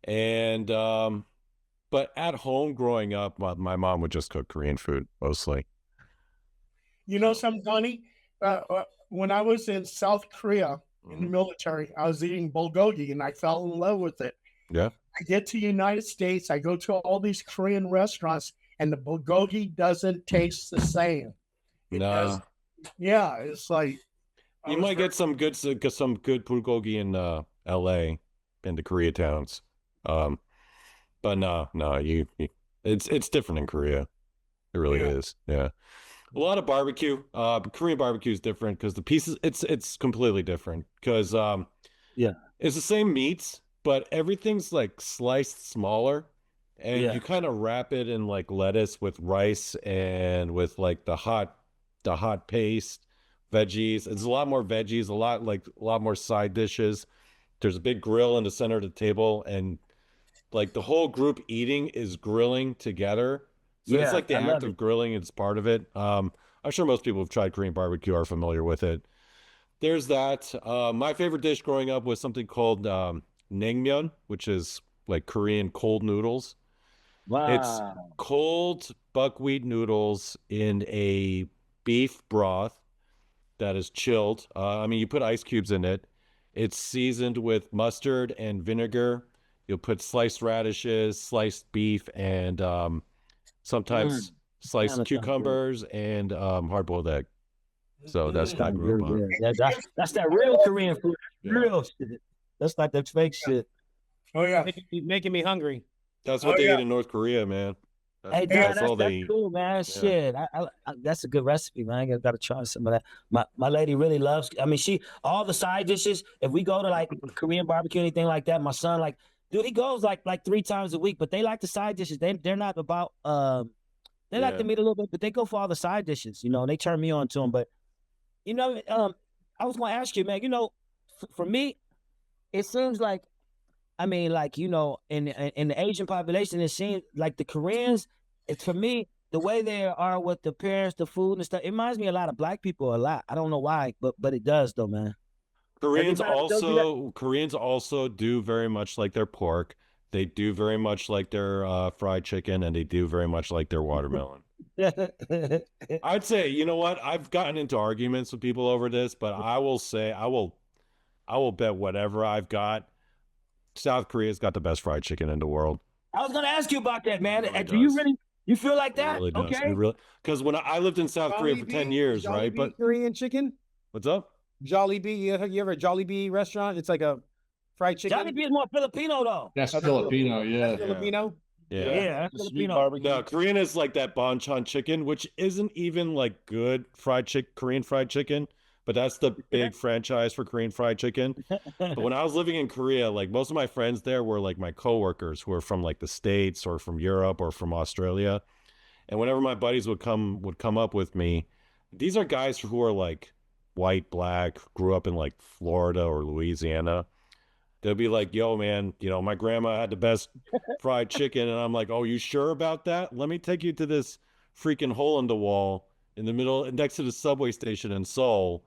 And, but at home growing up, my mom would just cook Korean food mostly. You know something, Donnie? When I was in South Korea in the military, I was eating bulgogi and I fell in love with it. Yeah. I get to the United States, I go to all these Korean restaurants, and the bulgogi doesn't taste the same. It Nah. does. Yeah, it's like You might get some good bulgogi in LA in the Koreatowns. But no, it's different in Korea. It really is. Yeah. A lot of barbecue. Korean barbecue is different because the pieces it's completely different because Yeah. it's the same meats, but everything's like sliced smaller, and Yeah. you kind of wrap it in like lettuce with rice and with like the hot paste, veggies. It's a lot more veggies, a lot more side dishes. There's a big grill in the center of the table, and like the whole group eating is grilling together. So it's Yeah, like the I love act of it. grilling, it's part of it. I'm sure most people who've tried Korean barbecue are familiar with it. There's that. My favorite dish growing up was something called naengmyeon, which is like Korean cold noodles. It's Wow. cold buckwheat noodles in a beef broth that is chilled. I mean, you put ice cubes in it. It's seasoned with mustard and vinegar. You'll put sliced radishes, sliced beef, and sometimes sliced That sounds good. cucumbers and hard-boiled egg. So that's what I Sounds grew real up on. good. That's that real Korean food. Yeah. Real shit. That's like that fake shit. oh yeah. Making me hungry. That's what Oh, they yeah. eat in North Korea, man. Hey, dude, That's all that's they eat. cool, man. Shit, that's a good recipe, man. I gotta try some of that. My lady really loves. I mean, all the side dishes. If we go to like Korean barbecue, anything like that, my son dude, he goes like 3 times a week. But they like the side dishes. They're not about they like the Yeah. meat a little bit, but they go for all the side dishes. And they turn me on to them. But I was gonna ask you, man. For me, it seems like. I mean, like, in the Asian population, it seems like the Koreans, it's for me, the way they are with the parents, the food and stuff, it reminds me a lot of black people a lot. I don't know why, but it does though, man. Koreans Everybody does do also do very much like their pork. They do very much like their fried chicken, and they do very much like their watermelon. I'd say, you know what? I've gotten into arguments with people over this, but I will say I will bet whatever I've got. South Korea's got the best fried chicken in the world. I was gonna ask you about that, man. It really Do you does. really you feel like It that? really does. Okay. It really, because when I lived in South Korea for 10 years, right? But Korean chicken. what's up? Jollibee. You ever a Jollibee restaurant? It's like a fried chicken. Jollibee is more Filipino though. That's Filipino, yeah. Filipino. Yeah. That's The sweet Filipino. barbecue. No, Korean is like that banchan chicken, which isn't even like good Korean fried chicken, but that's the big franchise for Korean fried chicken. But when I was living in Korea, like most of my friends there were like my coworkers who were from like the States or from Europe or from Australia. And whenever my buddies would come up with me, these are guys who are like white, black, grew up in like Florida or Louisiana. They'll be like, yo, man, my grandma had the best fried chicken. And I'm like, oh, you sure about that? Let me take you to this freaking hole in the wall in the middle, next to the subway station in Seoul,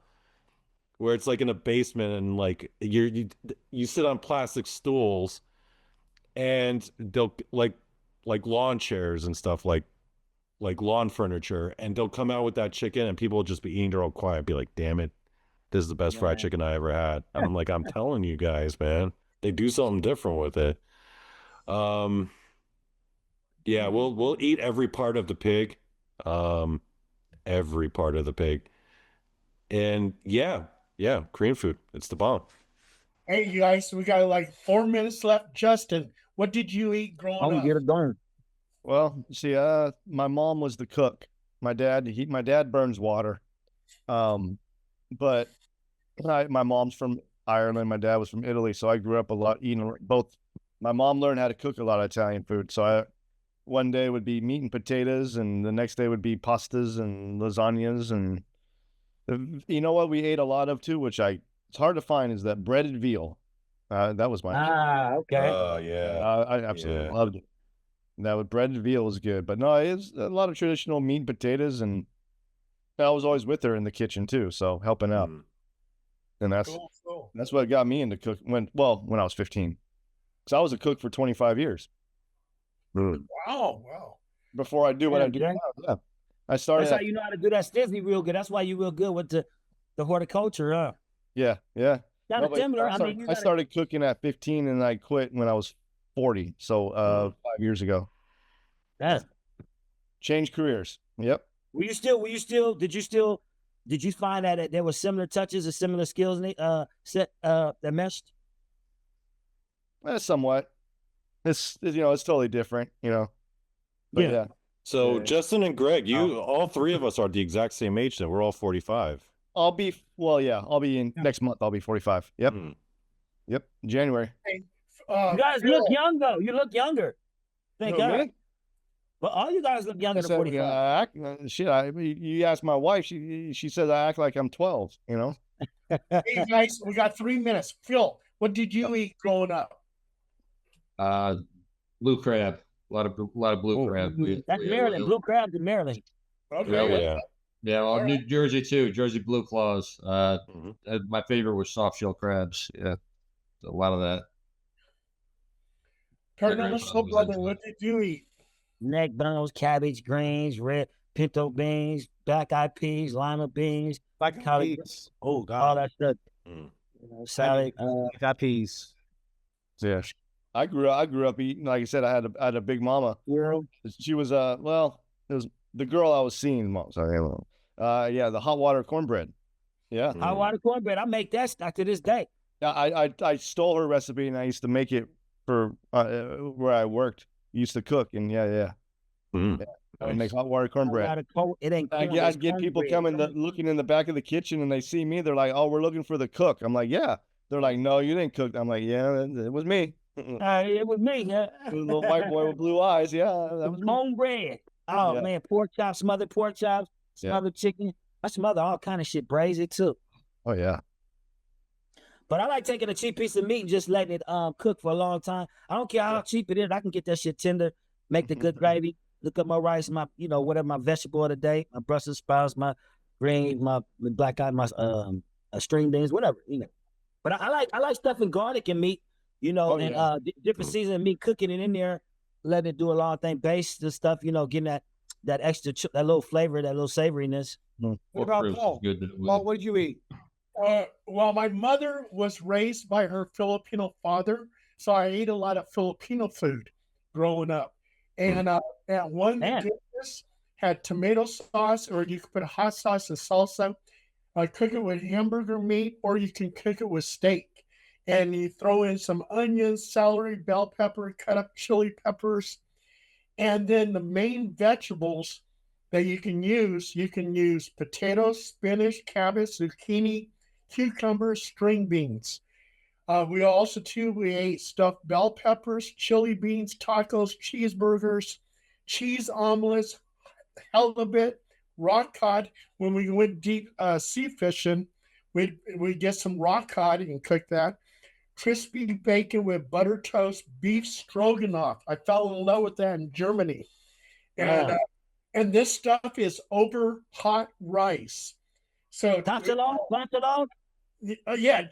where it's like in a basement, and like you sit on plastic stools, and they'll like lawn chairs and stuff, like lawn furniture, and they'll come out with that chicken, and people will just be eating their own quiet, be like, damn it, this is the best fried chicken I ever had. And I'm like, I'm telling you guys, man, they do something different with it. Yeah, we'll eat every part of the pig. Every part of the pig. And yeah, Korean food. It's the bomb. Hey, you guys, we got like 4 minutes left. Justin, what did you eat growing I'm up? gonna get it done. Well, see, my mom was the cook. My dad burns water. But my mom's from Ireland. My dad was from Italy, so I grew up a lot eating both. My mom learned how to cook a lot of Italian food. So one day would be meat and potatoes, and the next day would be pastas and lasagnas. And you know what we ate a lot of too, which it's hard to find, is that breaded veal. That was my Okay. Oh, yeah. I absolutely loved it. That with breaded veal is good, but no, it's a lot of traditional meat and potatoes, and I was always with her in the kitchen too, so helping out. And that's what got me into cooking when I was 15. Because I was a cook for 25 years. Wow. Before I do what I do now, yeah. I started. That's how you know how to do that Disney real good. That's why you real good with the horticulture, huh? Yeah. Kind of similar. I started cooking at 15 and I quit when I was 40. So 5 years ago. That's Changed careers. Yep. Did you find that there were similar touches or similar skills that meshed? Somewhat. It's totally different, But yeah. So Justin and Greg, all three of us are the exact same age then. We're all 45. I'll be in next month. I'll be 45. Yep. Yep. January. You guys look young though. You look younger. Thank God. Really? But all you guys look younger than 45. You ask my wife, she says I act like I'm 12, Hey guys, we got 3 minutes. Phil, what did you eat growing up? Blue crab. A lot of blue crab. That's Maryland. Blue crabs in Maryland. Okay. Yeah, well, New Jersey too. Jersey blue claws. My favorite was soft shell crabs. Yeah, a lot of that. Paranormal Soul Brother, what did you eat? Neck bones, cabbage, greens, red pinto beans, black-eyed peas, lima beans, Black-eyed peas. Oh God, all that stuff. Salad, black-eyed peas. Yeah. I grew up eating, like I said, I had a big mama. Girl. She was it was the girl I was seeing. The hot water cornbread. Yeah. Hot water cornbread. I make that stuff to this day. Yeah, I stole her recipe and I used to make it for where I worked. Used to cook and yeah. I make hot water cornbread. It ain't. I'd get people coming looking in the back of the kitchen and they see me. They're like, "Oh, we're looking for the cook." I'm like, "Yeah." They're like, "No, you didn't cook." I'm like, "Yeah, it was me." It was me. Yeah. Little white boy with blue eyes. Yeah, that was bone bread. Oh man, pork chops, smothered pork chops, smothered chicken. I smother all kind of shit, braise it too. Oh yeah. But I like taking a cheap piece of meat and just letting it cook for a long time. I don't care how cheap it is. I can get that shit tender, make the good gravy, look up my rice, my whatever my vegetable of the day, my Brussels sprouts, my greens, my black eye, my string beans, whatever. But I like stuffing garlic and meat. Different season of meat, cooking it in there, letting it do a long thing, base the stuff, getting that extra, that little flavor, that little savoriness. What about Paul? Paul, what did you eat? Well, my mother was raised by her Filipino father, so I ate a lot of Filipino food growing up. And one dishes had tomato sauce, or you could put hot sauce and salsa. Cook it with hamburger meat, or you can cook it with steak. And you throw in some onions, celery, bell pepper, cut up chili peppers. And then the main vegetables that you can use potatoes, spinach, cabbage, zucchini, cucumbers, string beans. We ate stuffed bell peppers, chili beans, tacos, cheeseburgers, cheese omelets, halibut, rock cod when we went deep sea fishing. We get some rock cod and cook that. Crispy bacon with butter toast, beef stroganoff. I fell in love with that in Germany. And this stuff is over hot rice. So Top it off. yeah,